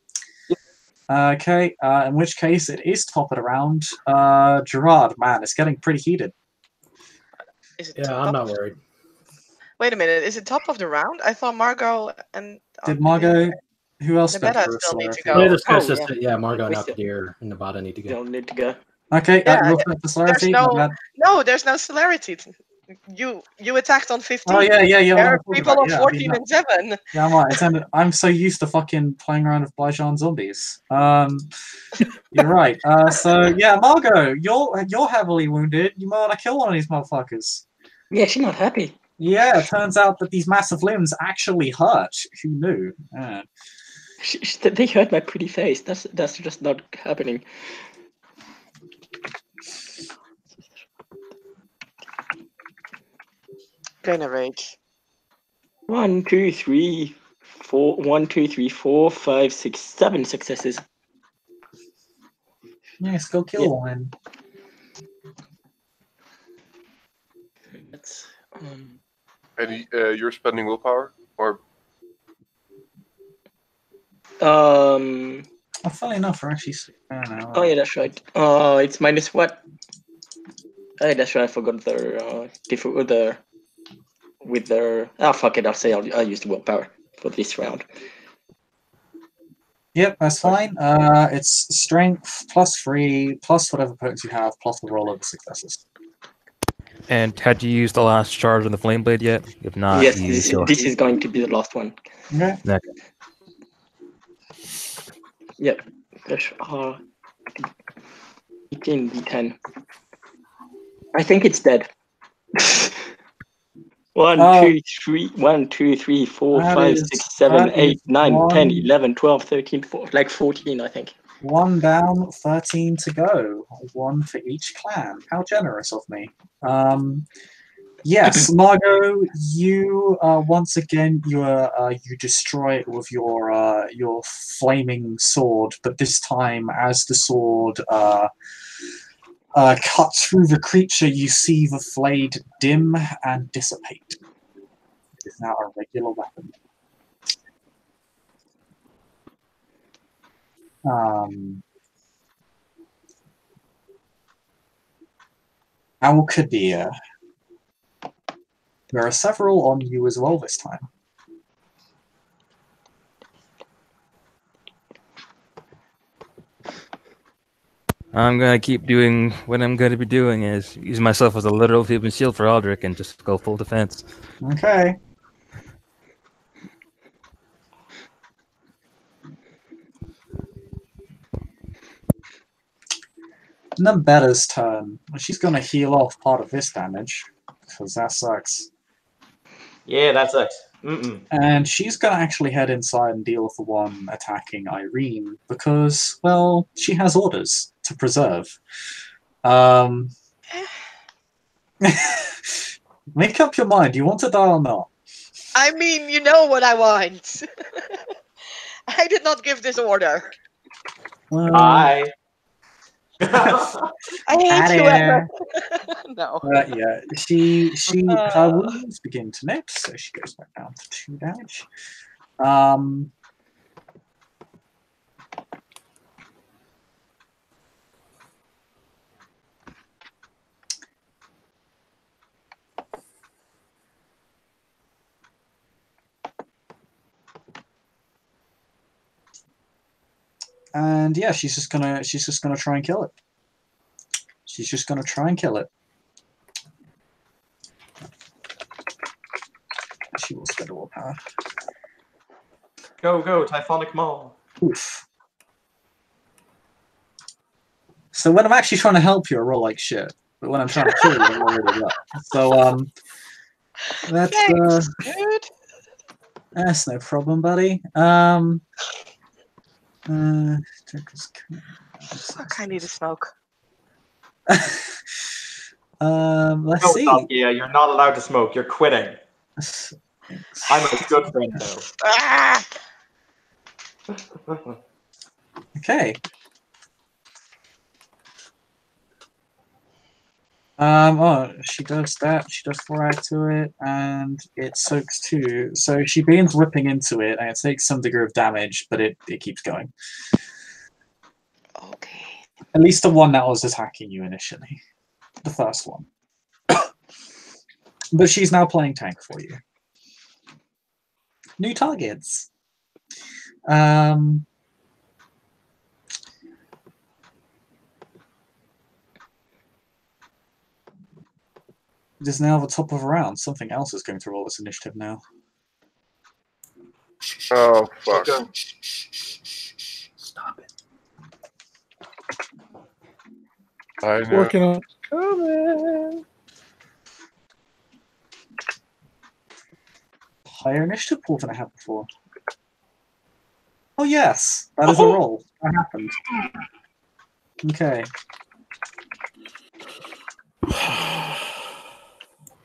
Okay. In which case, it is top of the round. Gerard, man, it's getting pretty heated. Is it Yeah, top I'm not of- worried. Wait a minute, is it top of the round? I thought Margot and Did Margot? Who else spent Nabetta for still need to celerity? go. Yeah, this guy Oh, says yeah. that, yeah, Margot and We still- Alkadir and Nevada need to go. They'll need to go. Okay. Yeah, you'll spend for celerity. no- My bad. No, there's no celerity. You attacked on 15. Oh yeah. There what am I are talking people about? on Yeah, 14 and 7. Yeah, I'm right. I'm so used to fucking playing around with Bijan zombies. You're right. So yeah, Margot, you're heavily wounded. You might want to kill one of these motherfuckers. Yeah, she's not happy. Yeah, it turns out that these massive limbs actually hurt. Who knew? Yeah. They hurt my pretty face. That's just not happening. Gain a rage. 1, 2, 3, 4. 1, 2, 3, 4, 5, 6, 7 successes. Yes, go kill Yeah. one. That's And you're spending willpower? Or um. Oh, funny enough, we're actually. I don't know. Oh yeah, that's right. It's minus what? Oh, that's right. I forgot the with their. Ah, fuck it. I'll use the willpower for this round. Yep, that's fine. It's strength +3 plus whatever perks you have plus the roll of the successes. And had you used the last charge on the flame blade yet? If not, Yes, you this is going to be the last one. Okay. Yep. That's 18 d10. I think it's dead. 1, 2, 3, 1, 2, 3, 4, That 5, is- 6, 7, that 8, is 9, 10, one- 11, 12, 13, 14, I think. 1 down, 13 to go. 1 for each clan. How generous of me. Yes, Margot, you once again you destroy it with your flaming sword, but this time as the sword cuts through the creature, you see the blade dim and dissipate. It is now a regular weapon. Alkadir. There are several on you as well this time. I'm gonna keep doing what I'm gonna be doing is use myself as a literal human shield for Aldric and just go full defense. Okay. Nabetta's turn. She's gonna heal off part of this damage, because that sucks. Yeah, that's it. Mm-mm. And she's going to actually head inside and deal with the one attacking Irene because, well, she has orders to preserve. Make up your mind. Do you want to die or not? I mean, you know what I want. I did not give this order. Well, Hi. I hate Hi you, there. Emma. No. Yeah, her wounds begin to knit, so she goes back down to 2 damage. And yeah, she's just gonna try and kill it. She's just gonna try and kill it. She will spend all power. Go, Typhonic Maw. Oof. So when I'm actually trying to help you, I roll like shit. But when I'm trying to kill you, I roll really well. So that's Thanks, dude. that's no problem, buddy. Fuck, I need to smoke. Let's No, see. Saskia, you're not allowed to smoke. You're quitting. I'm a good friend, though. Ah! Okay. Oh, she does that. She does 4 add to it, and it soaks 2. So she begins ripping into it, and it takes some degree of damage, but it keeps going. Okay. At least the one that was attacking you initially. The first one. But she's now playing tank for you. New targets. It is now the top of a round. Something else is going to roll its initiative now. Oh, fuck. Okay. Stop it. I know. Working on Higher initiative pool than I had before. Oh yes, that is a roll. That happened. Okay.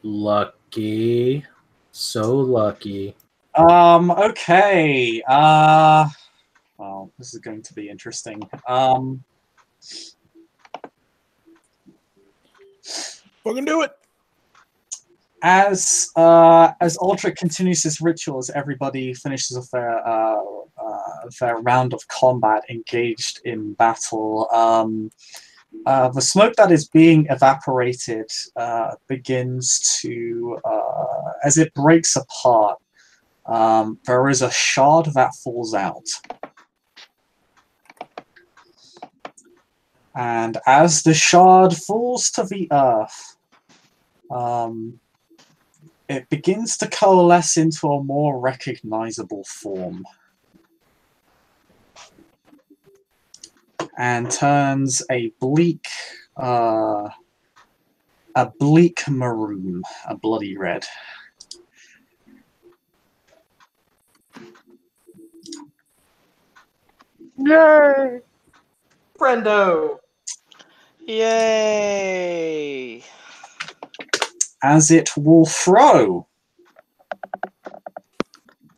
Lucky. So lucky. Okay. Well, this is going to be interesting. fucking do it. As Aldric continues his rituals, everybody finishes off their round of combat engaged in battle. The smoke that is being evaporated begins to, as it breaks apart, there is a shard that falls out. And as the shard falls to the earth, it begins to coalesce into a more recognizable form. And turns a bleak maroon, a bloody red. Yay! Friendo! Yay! As it will throw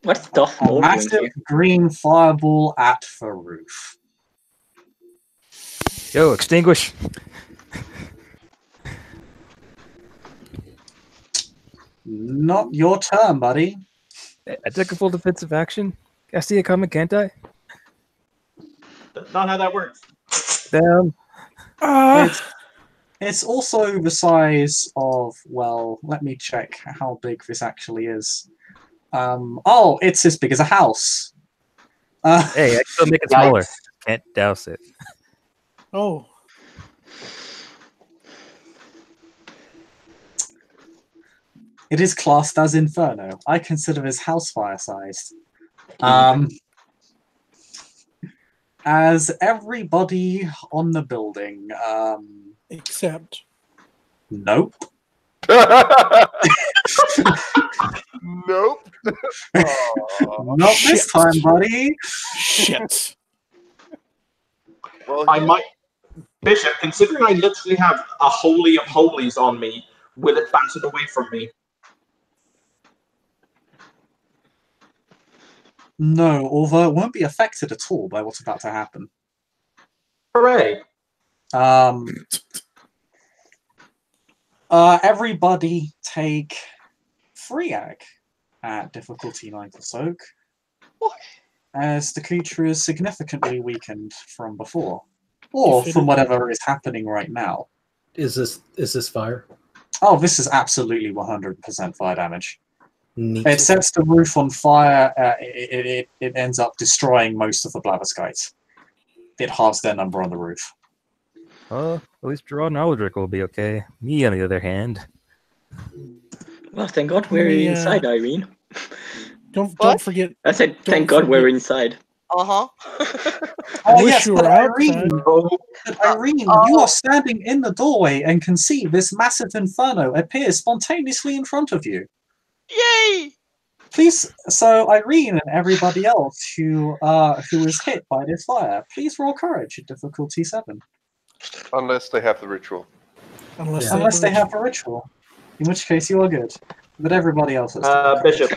What's Darth a Maul doing massive here? green fireball at the roof. Yo, extinguish. Not your turn, buddy. I took a full defensive action. I see it coming, can't I? That's not how that works. Down. It's also the size of, well, let me check how big this actually is. Oh, it's as big as a house. Hey, I can still make it smaller. Can't douse it. Oh, It is classed as Inferno. I consider this house fire-sized. As everybody on the building, except nope. Nope. Aw. Not this Shit. time, buddy. Shit. Well, I might, Bishop, considering I literally have a holy of holies on me, will it bat it away from me? No, although it won't be affected at all by what's about to happen. Hooray! Everybody take 3 ag at difficulty 9 to soak, as the creature is significantly weakened from before, or from whatever is happening right now. Is this fire? Oh, this is absolutely 100% fire damage. Neat. It sets the roof on fire. It ends up destroying most of the blatherskites. It halves their number on the roof. Well, at least Gerard and Aldric will be okay. Me, on the other hand. Well, thank God we're inside, Irene. Don't forget. I said, Don't thank God forget- we're inside. Uh-huh. Oh, wish yes, you but were Irene, outside. you are standing in the doorway and can see this massive inferno appear spontaneously in front of you. Yay! Please, so Irene and everybody else who is hit by this fire, please roll courage at difficulty 7. unless they have the ritual. Unless they have a ritual, in which case you are good. But everybody else is. Bishop,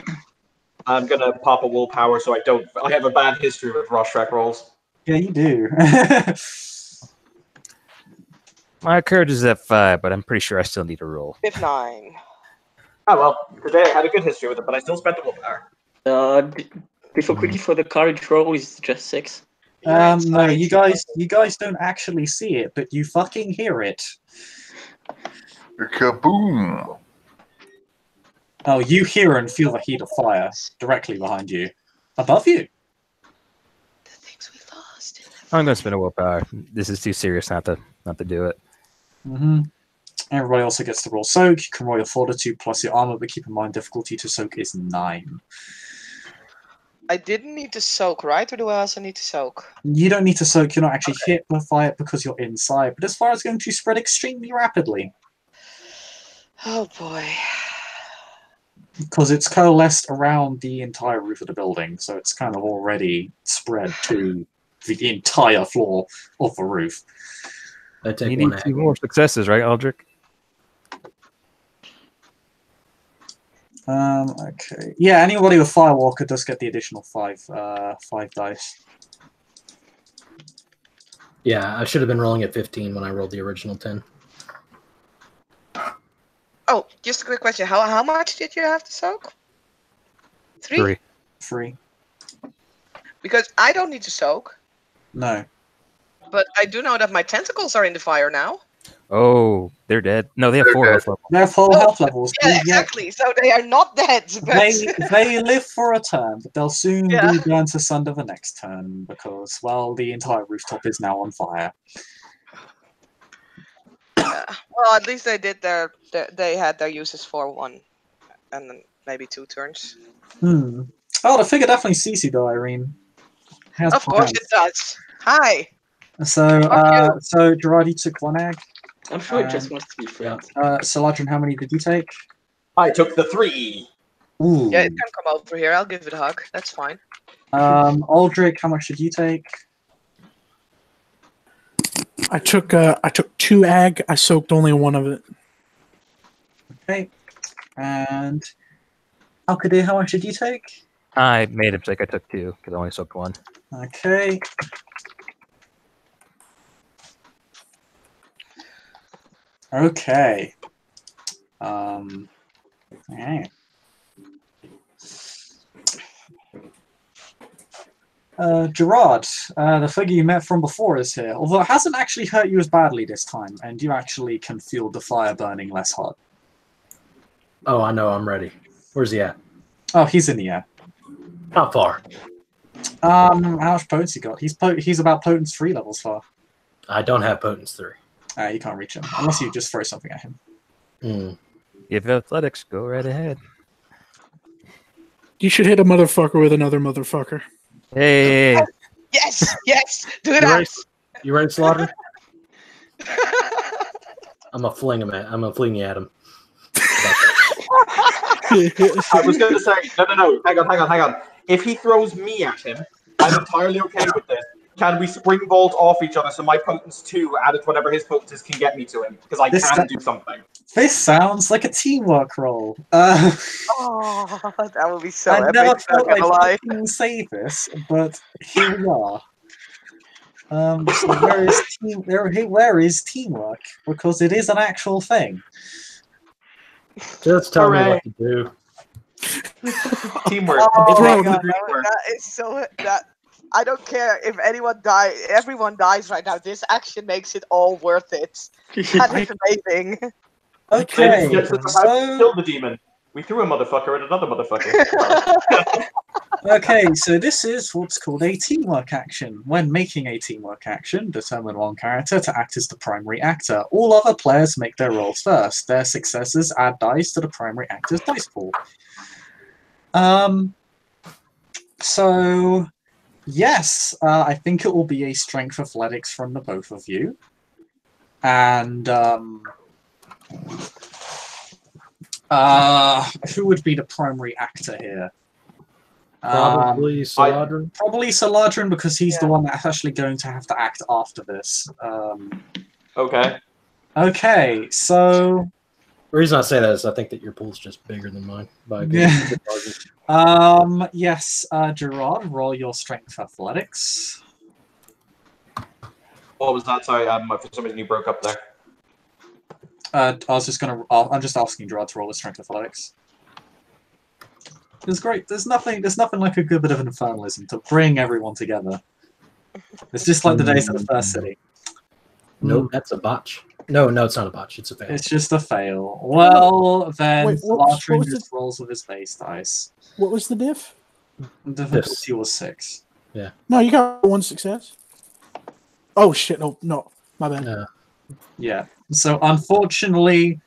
I'm gonna pop a willpower so I don't. I have a bad history with Rorschach rolls. Yeah, you do. My courage is at 5, but I'm pretty sure I still need a roll. 9. Oh well, today I had a good history with it, but I still spent the willpower. Difficulty for the courage roll is just 6. No, you guys don't actually see it, but you fucking hear it. Kaboom! Oh, you hear and feel the heat of fire directly behind you, above you. The things we lost. I'm gonna spend a willpower. This is too serious not to do it. Mm-hmm. Everybody also gets to roll soak. You can roll your fortitude plus your armor, but keep in mind difficulty to soak is 9. I didn't need to soak, right? Or do I also need to soak? You don't need to soak. You're not actually hit by it because you're inside. But this fire is going to spread extremely rapidly Oh boy. because it's coalesced around the entire roof of the building, so it's kind of already spread to the entire floor of the roof. I take You one need 2 ag. more successes, right, Aldric? Okay. Yeah, anybody with Firewalker does get the additional 5 dice. Yeah, I should have been rolling at 15 when I rolled the original 10. Oh, just a quick question. How much did you have to soak? 3? 3. Because I don't need to soak, No. but I do know that my tentacles are in the fire now. Oh, they're dead. No, they have They're 4 dead. health levels. They're full Oh, health levels. Yeah, Yeah, exactly. So they are not dead. But they live for a turn, but they'll soon Yeah. be burned to sunder the next turn because, well, the entire rooftop is now on fire. well, at least they did they had their uses for 1 and then maybe 2 turns. Hmm. Oh, the figure definitely sees you, though, Irene. Has Of course plans. it does. Hi. So Gerard, you took 1 egg. I'm sure it just wants to be friends. Saladrin, how many did you take? I took the 3. Ooh. Yeah, it can come over here. I'll give it a hug. That's fine. Aldric, how much did you take? I took 2 ag. I soaked only 1 of it. Okay. And Alkadir, how much did you take? I made a mistake. I took 2 because I only soaked 1. Okay. Okay. Alright. Gerard, the figure you met from before is here. Although it hasn't actually hurt you as badly this time, and you actually can feel the fire burning less hot. Oh, I know. I'm ready. Where's he at? Oh, he's in the air. How far? How much potency got? He's about potence 3 levels far. I don't have potence 3. You can't reach him unless you just throw something at him. If athletics, go right ahead. You should hit a motherfucker with another motherfucker. Hey, Yes, yes, do You that. ready, you ready, Slaughter? I'm gonna fling you at him. I was going to say, no, hang on. If he throws me at him, I'm entirely okay with this. Can we springbolt off each other so my potence 2 added to whatever his potence can get me to him? Because I can do something. This sounds like a teamwork roll. Oh, that would be so I epic. never Not thought gonna lie. I'd fucking say this, but here we are. So where is teamwork? Because it is an actual thing. Just tell me Hooray. what to do. Teamwork. Oh It's my wrong. god, that is so that I don't care if anyone everyone dies right now. This action makes it all worth it. That is amazing. Okay, Yes, it's about to kill the demon. We threw a motherfucker at another motherfucker. Okay, so this is what's called a teamwork action. When making a teamwork action, determine one character to act as the primary actor. All other players make their rolls first. Their successes add dice to the primary actor's dice pool. So, yes, I think it will be a strength athletics from the both of you. And who would be the primary actor here? Probably Saladrin. Probably Saladrin, because he's the one that's actually going to have to act after this. Okay. Okay, so The reason I say that is I think that your pool's just bigger than mine by a good Yeah. margin. yes, Gerard, roll your strength athletics. What was that? Sorry, for some reason you broke up there. I'm just asking Gerard to roll his strength athletics. It's great. There's nothing like a good bit of infernalism to bring everyone together. It's just like the days of the first city. Nope, that's a botch. No, it's not a botch. It's a fail. It's just a fail. Well, then Wait, what was just rolls with his base dice. What was the diff? The difficulty was 6. No, you got one success. Oh shit! No, my bad. Yeah. So unfortunately,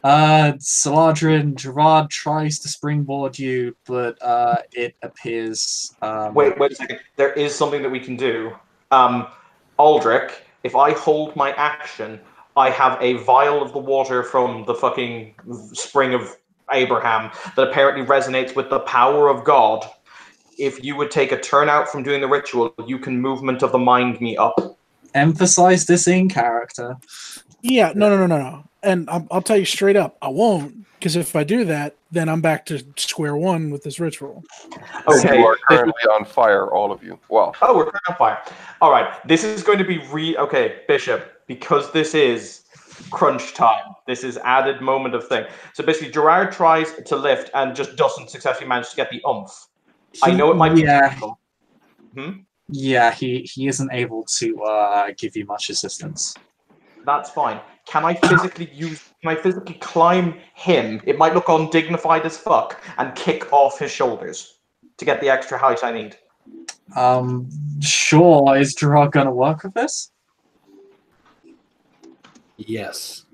Saladrin, Gerard tries to springboard you, but it appears. Wait a second. There is something that we can do. Aldric, if I hold my action, I have a vial of the water from the fucking spring of Abraham that apparently resonates with the power of God. If you would take a turn out from doing the ritual, you can movement of the mind me up. Emphasize this in character. Yeah, no. And I'll tell you straight up, I won't, because if I do that, then I'm back to square one with this ritual. Okay. You are currently on fire, all of you. Well, Oh, we're currently on fire. All right. This is going to be okay, Bishop, because this is crunch time. This is added moment of thing. So basically, Gerard tries to lift and just doesn't successfully manage to get the oomph. I know it might be difficult. Yeah, he isn't able to give you much assistance. That's fine. Can I physically climb him? It might look undignified as fuck, and kick off his shoulders to get the extra height I need. Sure. Is Gerard gonna work with this? Yes.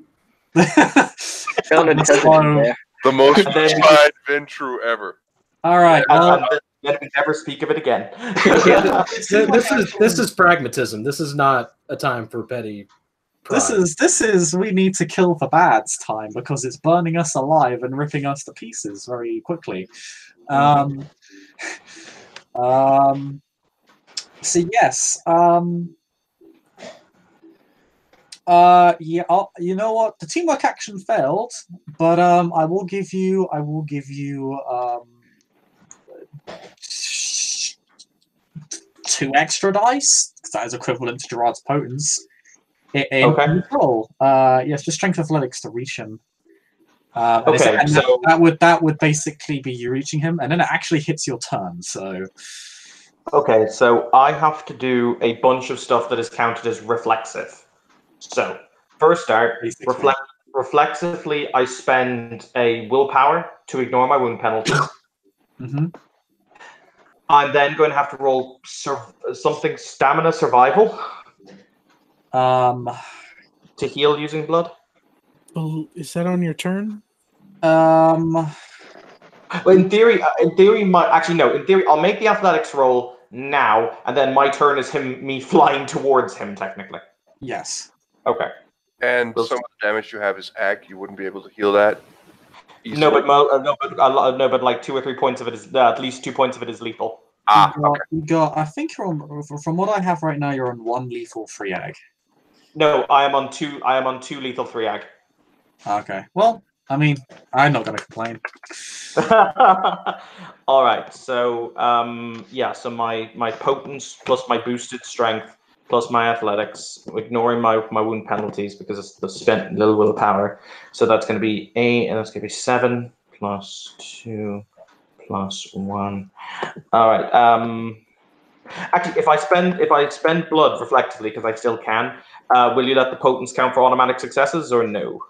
Don't interpret there. the most And then we tried Ventru ever. All right. And then we never speak of it again. This is pragmatism. This is not a time for petty pride. This is we need to kill the bad's time because it's burning us alive and ripping us to pieces very quickly. So yes. You know what? The teamwork action failed, but I will give you 2 extra dice, because that is equivalent to Gerard's potence. In roll. Yes, just strength athletics to reach him. That would basically be you reaching him, and then it actually hits your turn. So. Okay, so I have to do a bunch of stuff that is counted as reflexive. So, first start, reflexively, I spend a willpower to ignore my wound penalties. I'm then going to have to roll something stamina survival. To heal using blood. Is that on your turn? Well, in theory, in theory, I'll make the athletics roll now, and then my turn is me flying towards him, technically. Yes. Okay. And some of the damage you have is ag. You wouldn't be able to heal that. No, but no, but like 2 or 3 points of it is at least 2 points of it is lethal. You got. I think you're on. From what I have right now, you're on 1 lethal 3 ag. No, I am on 2. I am on 2 lethal 3 ag. Okay. Well, I mean, I'm not going to complain. All right. So yeah. So my potence plus my boosted strength plus my athletics, ignoring my wound penalties because it's the spent little willpower. So that's going to be 8, and that's going to be 7 plus 2 plus 1. All right. Actually, if I spend blood reflectively, because I still can, will you let the potence count for automatic successes or no?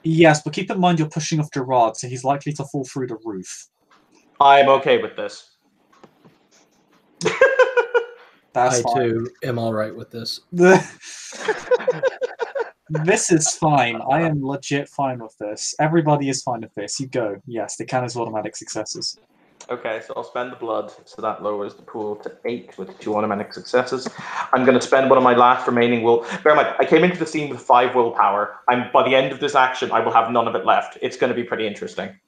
Yes, but keep in mind you're pushing off Gerard, so he's likely to fall through the roof. I'm okay with this. I too am all right with this. This is fine. I am legit fine with this. Everybody is fine with this. You go. Yes, they count as automatic successes. Okay, so I'll spend the blood, so that lowers the pool to 8 with 2 automatic successes. I'm going to spend one of my last remaining will. Bear in mind, I came into the scene with 5 willpower. By the end of this action, I will have none of it left. It's going to be pretty interesting.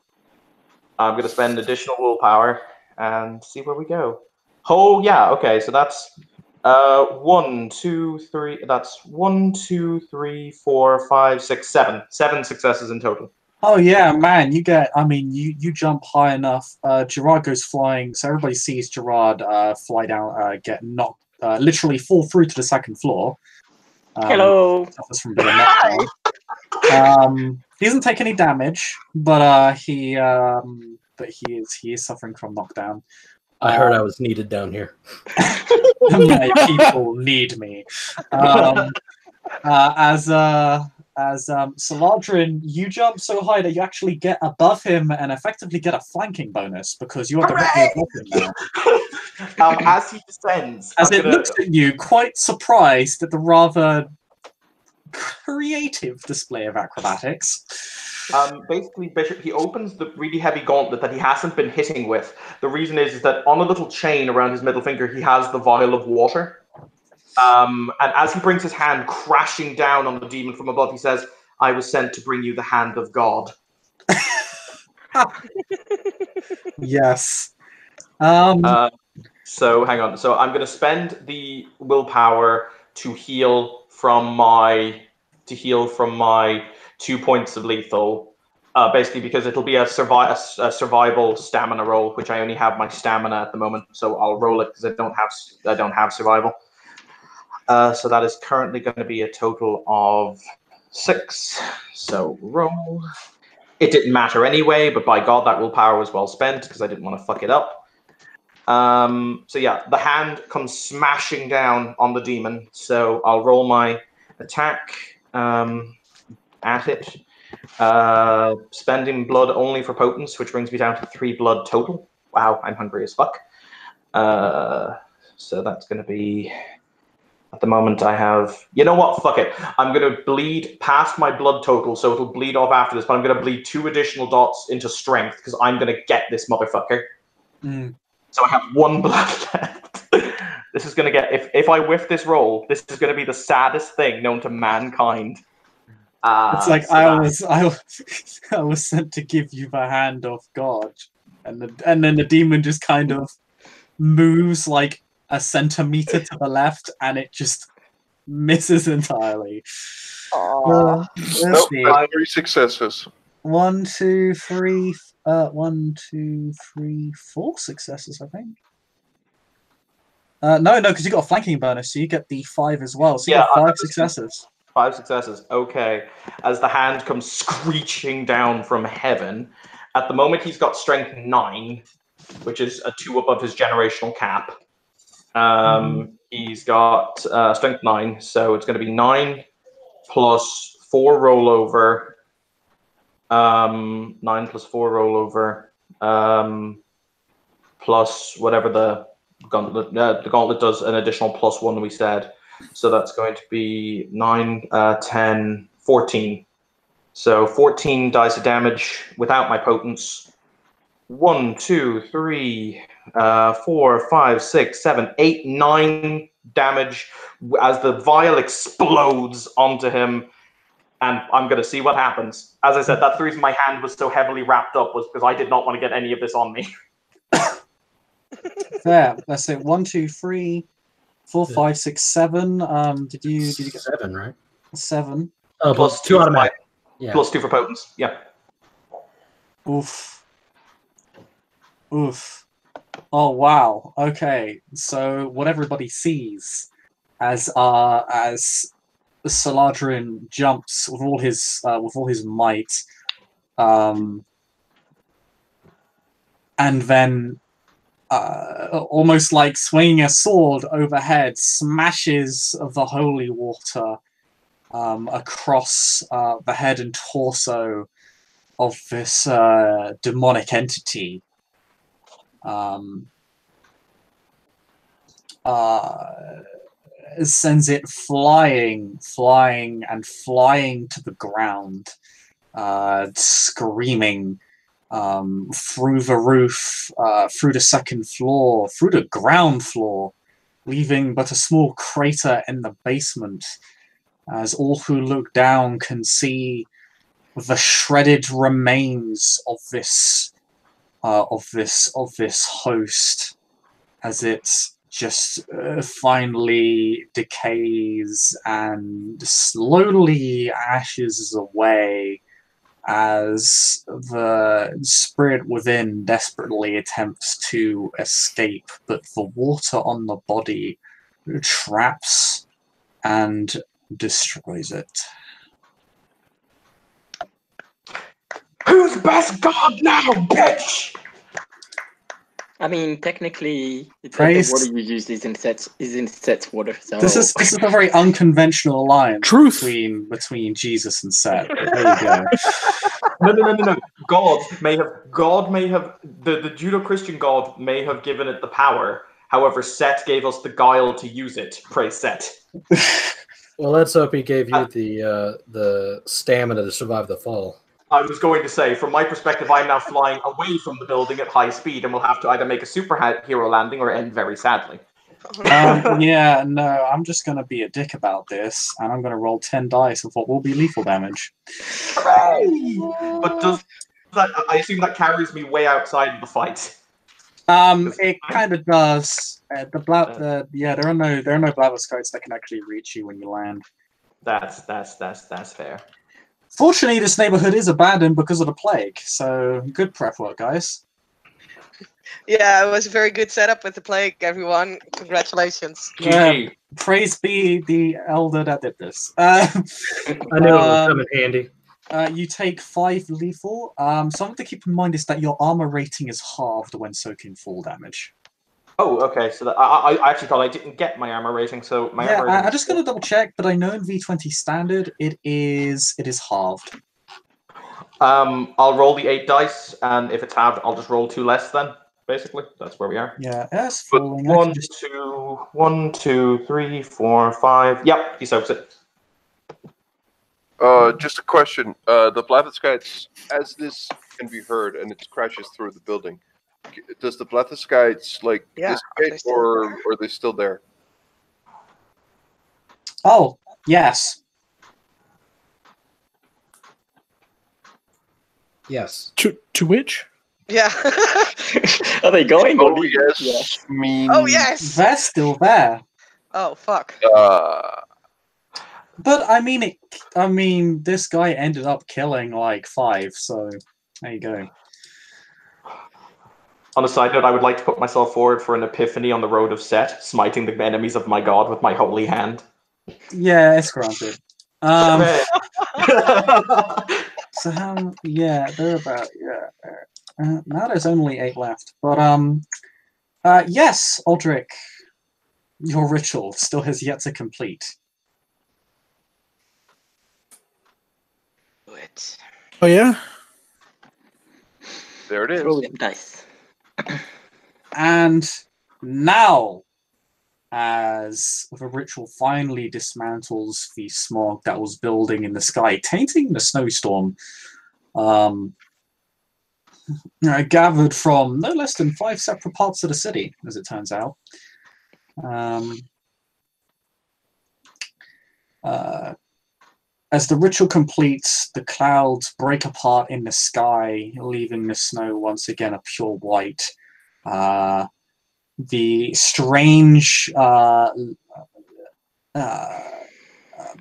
I'm going to spend additional willpower and see where we go. Oh yeah, okay, so that's 1, 2, 3. That's 1, 2, 3, 4, 5, 6, 7. 7 successes in total. Oh yeah, man! You get. I mean, you jump high enough. Gerard goes flying, so everybody sees Gerard fly down, get knocked, literally fall through to the 2nd floor. Hello. Suffers from a bit of knockdown. He doesn't take any damage, but he is suffering from knockdown. I heard I was needed down here. My people need me. As Saladrin, you jump so high that you actually get above him and effectively get a flanking bonus because you are directly above him now. As he descends, As it looks at you, quite surprised at the rather creative display of acrobatics. Basically, Bishop, he opens the really heavy gauntlet that he hasn't been hitting with. The reason is that on a little chain around his middle finger, he has the vial of water. And as he brings his hand crashing down on the demon from above, he says, "I was sent to bring you the hand of God." Yes. So hang on. So I'm going to spend the willpower to heal from my 2 points of lethal. Basically, because it'll be a survival stamina roll, which I only have my stamina at the moment. So I'll roll it because I don't have survival. So that is currently going to be a total of 6. So roll. It didn't matter anyway, but by God, that willpower was well spent because I didn't want to fuck it up. So yeah, the hand comes smashing down on the demon. So I'll roll my attack at it. Spending blood only for potence, which brings me down to 3 blood total. Wow, I'm hungry as fuck. So that's going to be... At the moment, I have... You know what? Fuck it. I'm going to bleed past my blood total, so it'll bleed off after this, but I'm going to bleed 2 additional dots into strength, because I'm going to get this motherfucker. So I have 1 blood left. This is going to get... If I whiff this roll, this is going to be the saddest thing known to mankind. It's like, so I was sent to give you the hand of God. And then the demon just kind of moves like a centimeter to the left, and it just misses entirely. Nope, that's 3 successes. 1, 2, 3, 1, 2, 3, 4 successes, I think. No, because you got a flanking bonus, so you get the 5 as well. So you got 5 successes. 5 successes. Okay. As the hand comes screeching down from heaven, at the moment he's got strength 9, which is a 2 above his generational cap. He's got strength 9, so it's going to be 9 plus 4 rollover. 9 plus 4 rollover. Plus whatever the gauntlet does, an additional +1 we said. So that's going to be 9, 10, 14. So 14 dice of damage without my potence. 1, 2, 3, 4, 5, 6, 7, 8, 9 damage as the vial explodes onto him. and I'm going to see what happens. As I said, that's the reason my hand was so heavily wrapped up, was because I did not want to get any of this on me. There. That's it. 1, 2, 3, 4, 5, 6, 7. Did you get 7, right? 7? Oh, Plus plus 2 2 automatic. Yeah. Plus 2 for potence. Yeah. Oof. Oof. Oh wow. Okay. So what everybody sees as Saladrin jumps with all his might, and then almost like swinging a sword overhead, smashes the holy water across the head and torso of this demonic entity. Sends it flying to the ground, screaming through the roof, through the second floor, through the ground floor, leaving but a small crater in the basement, as all who look down can see the shredded remains of this host, as it just finally decays and slowly ashes away, as the spirit within desperately attempts to escape, but the water on the body traps and destroys it. Who's best god now, bitch? I mean, technically, the Praise. water you use is Set's water. So This is a very unconventional alliance Truth. between Jesus and Seth. But there you go. No. God may have the Judeo-Christian God may have given it the power. However, Set gave us the guile to use it. Praise Set. Well, let's hope he gave you the stamina to survive the fall. I was going to say, from my perspective, I'm now flying away from the building at high speed, and we'll have to either make a superhero landing or end very sadly. Yeah, no, I'm just going to be a dick about this, and I'm going to roll 10 dice of what will be lethal damage. Hooray! But I assume that carries me way outside of the fight. It kind of does. There are no blatherskites that can actually reach you when you land. That's fair. Fortunately, this neighborhood is abandoned because of the plague, so good prep work, guys. Yeah, it was a very good setup with the plague, everyone. Congratulations. GG. Praise be the elder that did this. I knew it would come in handy. You take 5 lethal. Something to keep in mind is that your armor rating is halved when soaking fall damage. Oh, okay. So I actually thought I didn't get my armor rating, so my armor rating. I just gotta double check, but I know in V20 standard it is halved. I'll roll the 8 dice, and if it's halved, I'll just roll 2 less. Then basically, that's where we are. Yeah, that's But falling. 1, 2, 3, 4, 5. Yep, he soaks it. Just a question. The Blatherskites, as this can be heard and it crashes through the building, does the Blatherskites dissipate, or are they still there? Oh, yes. Yes. To which? Yeah. Are they going? Oh, yes. Oh, yes. They're still there. Oh, fuck. But I mean, this guy ended up killing like 5, so there you go. On a side note, I would like to put myself forward for an epiphany on the road of Set, smiting the enemies of my god with my holy hand. Yeah, it's granted. Hooray. So how? Yeah, they're about. Yeah. Now there's only 8 left, but yes, Aldric, your ritual still has yet to complete. What? Oh yeah. There it is. Roll them dice. And now, as the ritual finally dismantles the smog that was building in the sky, tainting the snowstorm, gathered from no less than 5 separate parts of the city, as it turns out. As the ritual completes, the clouds break apart in the sky, leaving the snow once again a pure white. The strange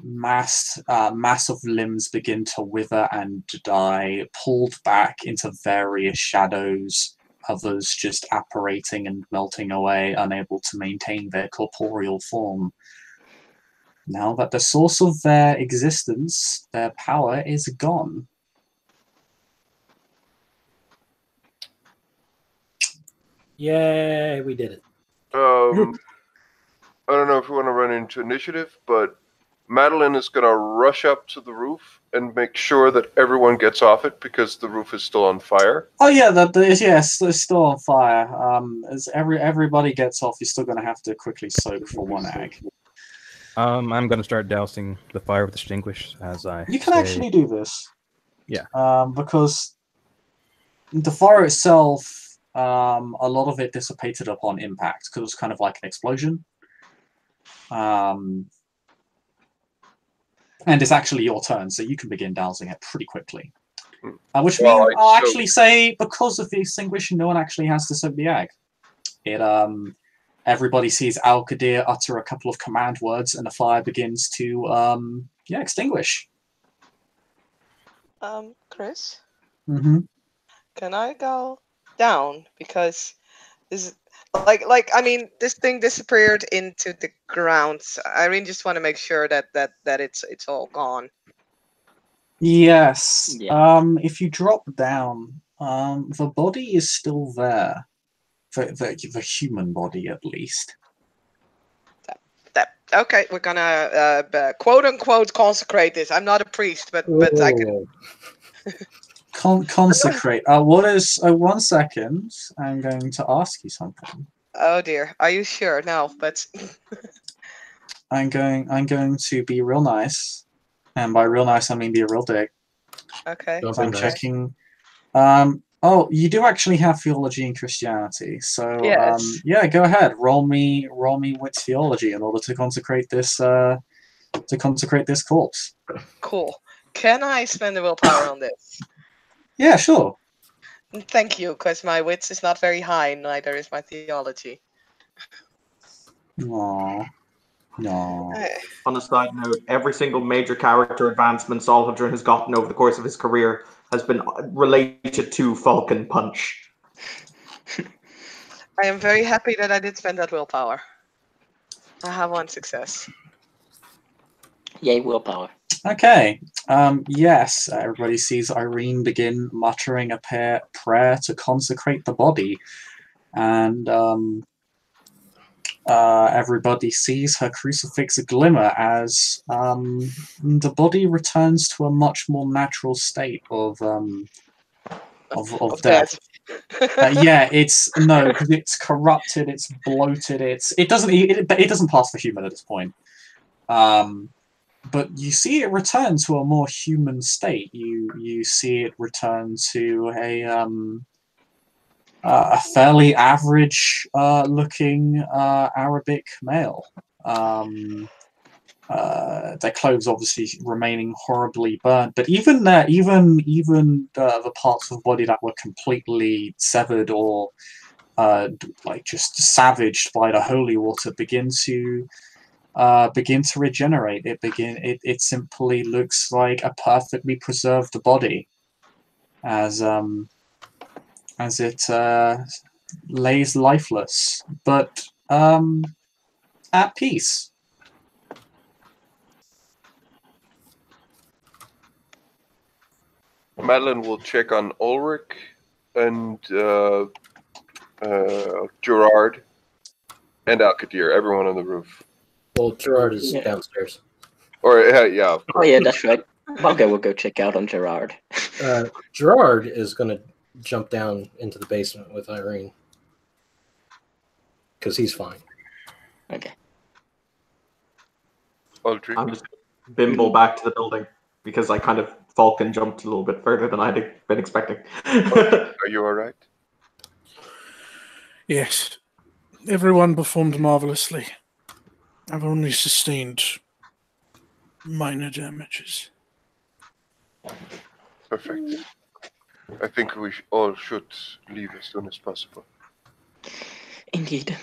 mass of limbs begin to wither and die, pulled back into various shadows, others just apparating and melting away, unable to maintain their corporeal form. Now that the source of their existence, their power is gone. Yay, we did it. I don't know if we want to run into initiative, but Madeline is going to rush up to the roof and make sure that everyone gets off it because the roof is still on fire. Oh yeah, yes, it's still on fire. As everybody gets off, you're still going to have to quickly soak for one ag. I'm going to start dousing the fire with extinguish as I. You can actually do this. Yeah. Because the fire itself, a lot of it dissipated upon impact because it was kind of like an explosion. And it's actually your turn, so you can begin dousing it pretty quickly. Which means I'll actually say, because of the extinguishing, no one actually has to soak the ag. Everybody sees Al-Qadir utter a couple of command words, and the fire begins to extinguish. Chris, Mm-hmm. can I go down? Because this I mean, this thing disappeared into the ground. So I really just want to make sure that it's all gone. Yes. Yeah. If you drop down, the body is still there. The human body, at least. Okay, we're gonna quote unquote consecrate this. I'm not a priest, but I can. Consecrate. What is? 1 second. I'm going to ask you something. Oh dear, are you sure? No, but I'm going to be real nice, and by real nice I mean be a real dick. okay. I'm checking. Oh, you do actually have theology in Christianity, so Yes. yeah, go ahead. Roll me with theology in order to consecrate this corpse. Cool. Can I spend a willpower on this? Yeah, sure. Thank you, because my wits is not very high, neither is my theology. Aww. No. On a side note, every single major character advancement Solhadrin has gotten over the course of his career has been related to Falcon Punch. I am very happy that I did spend that willpower. I have 1 success. Yay, willpower. Okay. Yes, everybody sees Irene begin muttering a prayer to consecrate the body, and everybody sees her crucifix glimmer as the body returns to a much more natural state of death. Yeah, it's no, because it's corrupted, it's bloated, it doesn't pass for human at this point. But you see it return to a more human state. You see it return to a fairly average looking Arabic male. Their clothes obviously remaining horribly burnt, but even the parts of the body that were completely severed or like just savaged by the holy water begin to regenerate. It simply looks like a perfectly preserved body as it lays lifeless, but at peace. Madeline will check on Ulrich and Gerard and Al-Qadir, everyone on the roof. Well, Gerard is downstairs. Or yeah. Of Oh course. yeah, that's right. Okay, we'll go check out on Gerard. Gerard is going to jump down into the basement with Irene because he's fine. Okay. Aldric. I'm just bimble back to the building because I kind of Falcon jumped a little bit further than I'd been expecting. Are you all right? Yes. Everyone performed marvelously. I've only sustained minor damages. Perfect. I think we all should leave as soon as possible. Indeed.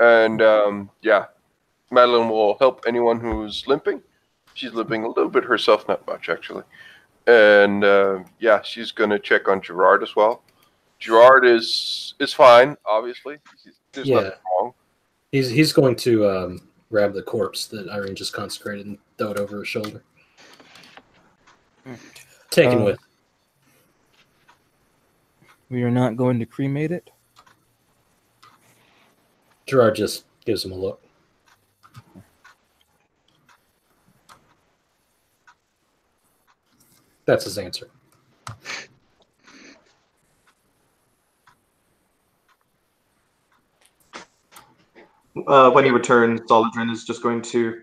And yeah, Madeline will help anyone who's limping. She's limping a little bit herself, not much actually. And yeah, she's gonna check on Gerard as well. Gerard is fine, obviously. There's nothing wrong. He's going to grab the corpse that Irene just consecrated and throw it over her shoulder. Taken with. We are not going to cremate it. Gerard just gives him a look. That's his answer. When he returns, Solidrin is just going to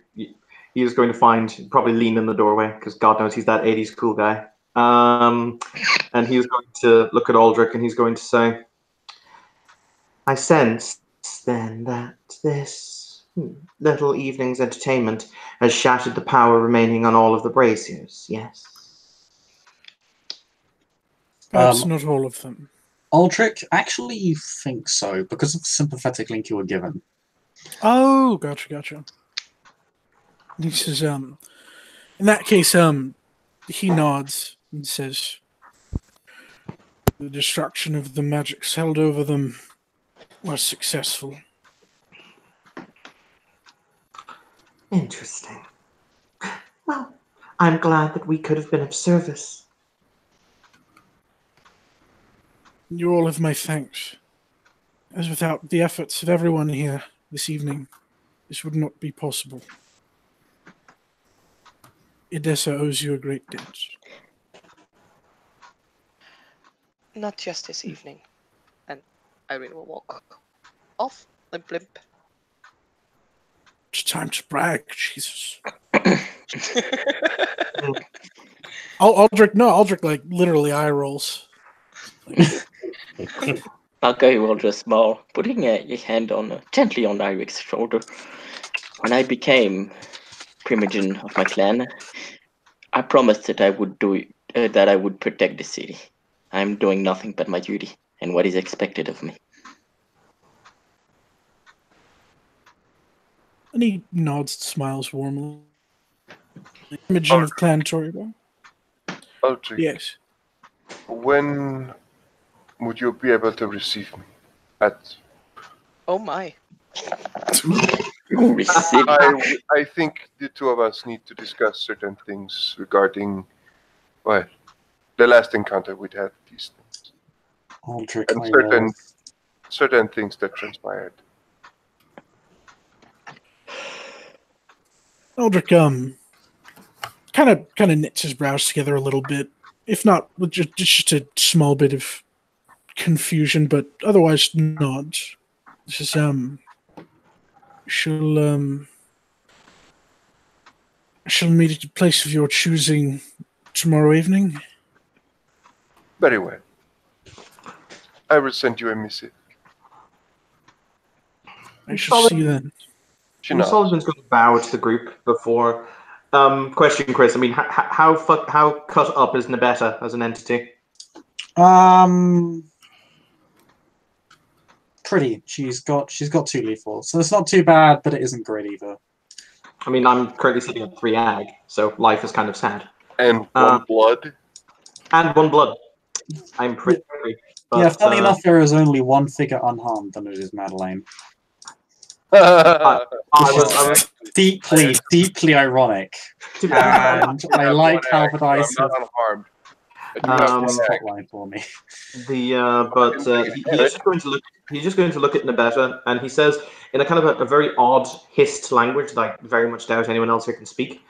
probably lean in the doorway because God knows he's that 80s cool guy. And he's going to look at Aldric and he's going to say, I sense then that this little evening's entertainment has shattered the power remaining on all of the braziers, yes? Perhaps not all of them. Aldric, actually you think so, because of the sympathetic link you were given. Oh, gotcha. He says, in that case, he nods and says, the destruction of the magics held over them was successful. Interesting. Well, I'm glad that we could have been of service. You all have my thanks. As without the efforts of everyone here this evening, this would not be possible. Edessa owes you a great debt. Not just this evening. And Irene will walk off, limp. It's time to brag, Jesus. Aldric like literally eye rolls. Marco will just smile, putting a hand gently on Iric's shoulder. When I became primogen of my clan, I promised that I would protect the city. I am doing nothing but my duty and what is expected of me. And he nods, smiles warmly. Primogen of Clan Toribo. Aldric, Yes. when would you be able to receive me? Oh my. I think the two of us need to discuss certain things regarding, well, the last encounter we'd had with these things. Aldric, And certain things that transpired. Aldric kind of knits his brows together a little bit, if not with just a small bit of confusion, but otherwise nods. This is shall meet at a place of your choosing tomorrow evening. Very well. I will send you a missive. I shall see you then. Sullivan's going to bow to the group before. Question, Chris. I mean, how cut up is Nabetta as an entity? Pretty. She's got 2 lethal, so it's not too bad, but it isn't great either. I mean, I'm currently sitting at 3 ag, so life is kind of sad. And 1 blood. And 1 blood. I'm pretty. But, yeah, funny enough, there is only 1 figure unharmed, and it is Madeleine. I was deeply ironic. And I like how the dice I'm not unharmed. spotlight for me. He's just going to look at Nabetta, and he says in a kind of a very odd hissed language that I very much doubt anyone else here can speak.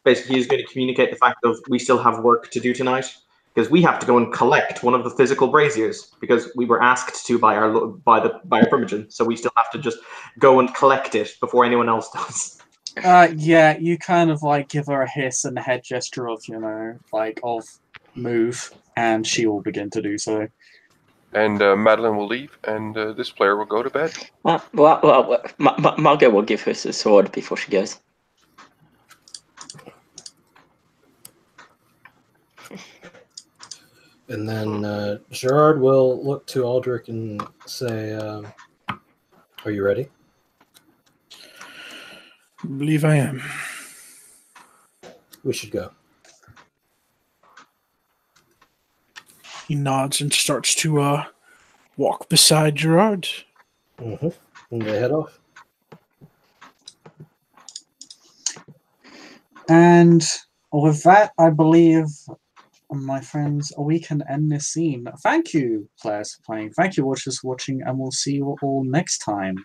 Basically, he's going to communicate the fact of we still have work to do tonight because we have to go and collect one of the physical braziers because we were asked to by our primogen, so we still have to just go and collect it before anyone else does. Yeah, you kind of like give her a hiss and a head gesture of of move, and she will begin to do so. And Madeline will leave, and this player will go to bed. Margot will give her the sword before she goes. And then Gerard will look to Aldric and say, "Are you ready?" I believe I am. We should go. He nods and starts to walk beside Gerard. Mm-hmm. And they head off. And with that, I believe, my friends, we can end this scene. Thank you, players, for playing. Thank you, watchers, for watching, and we'll see you all next time.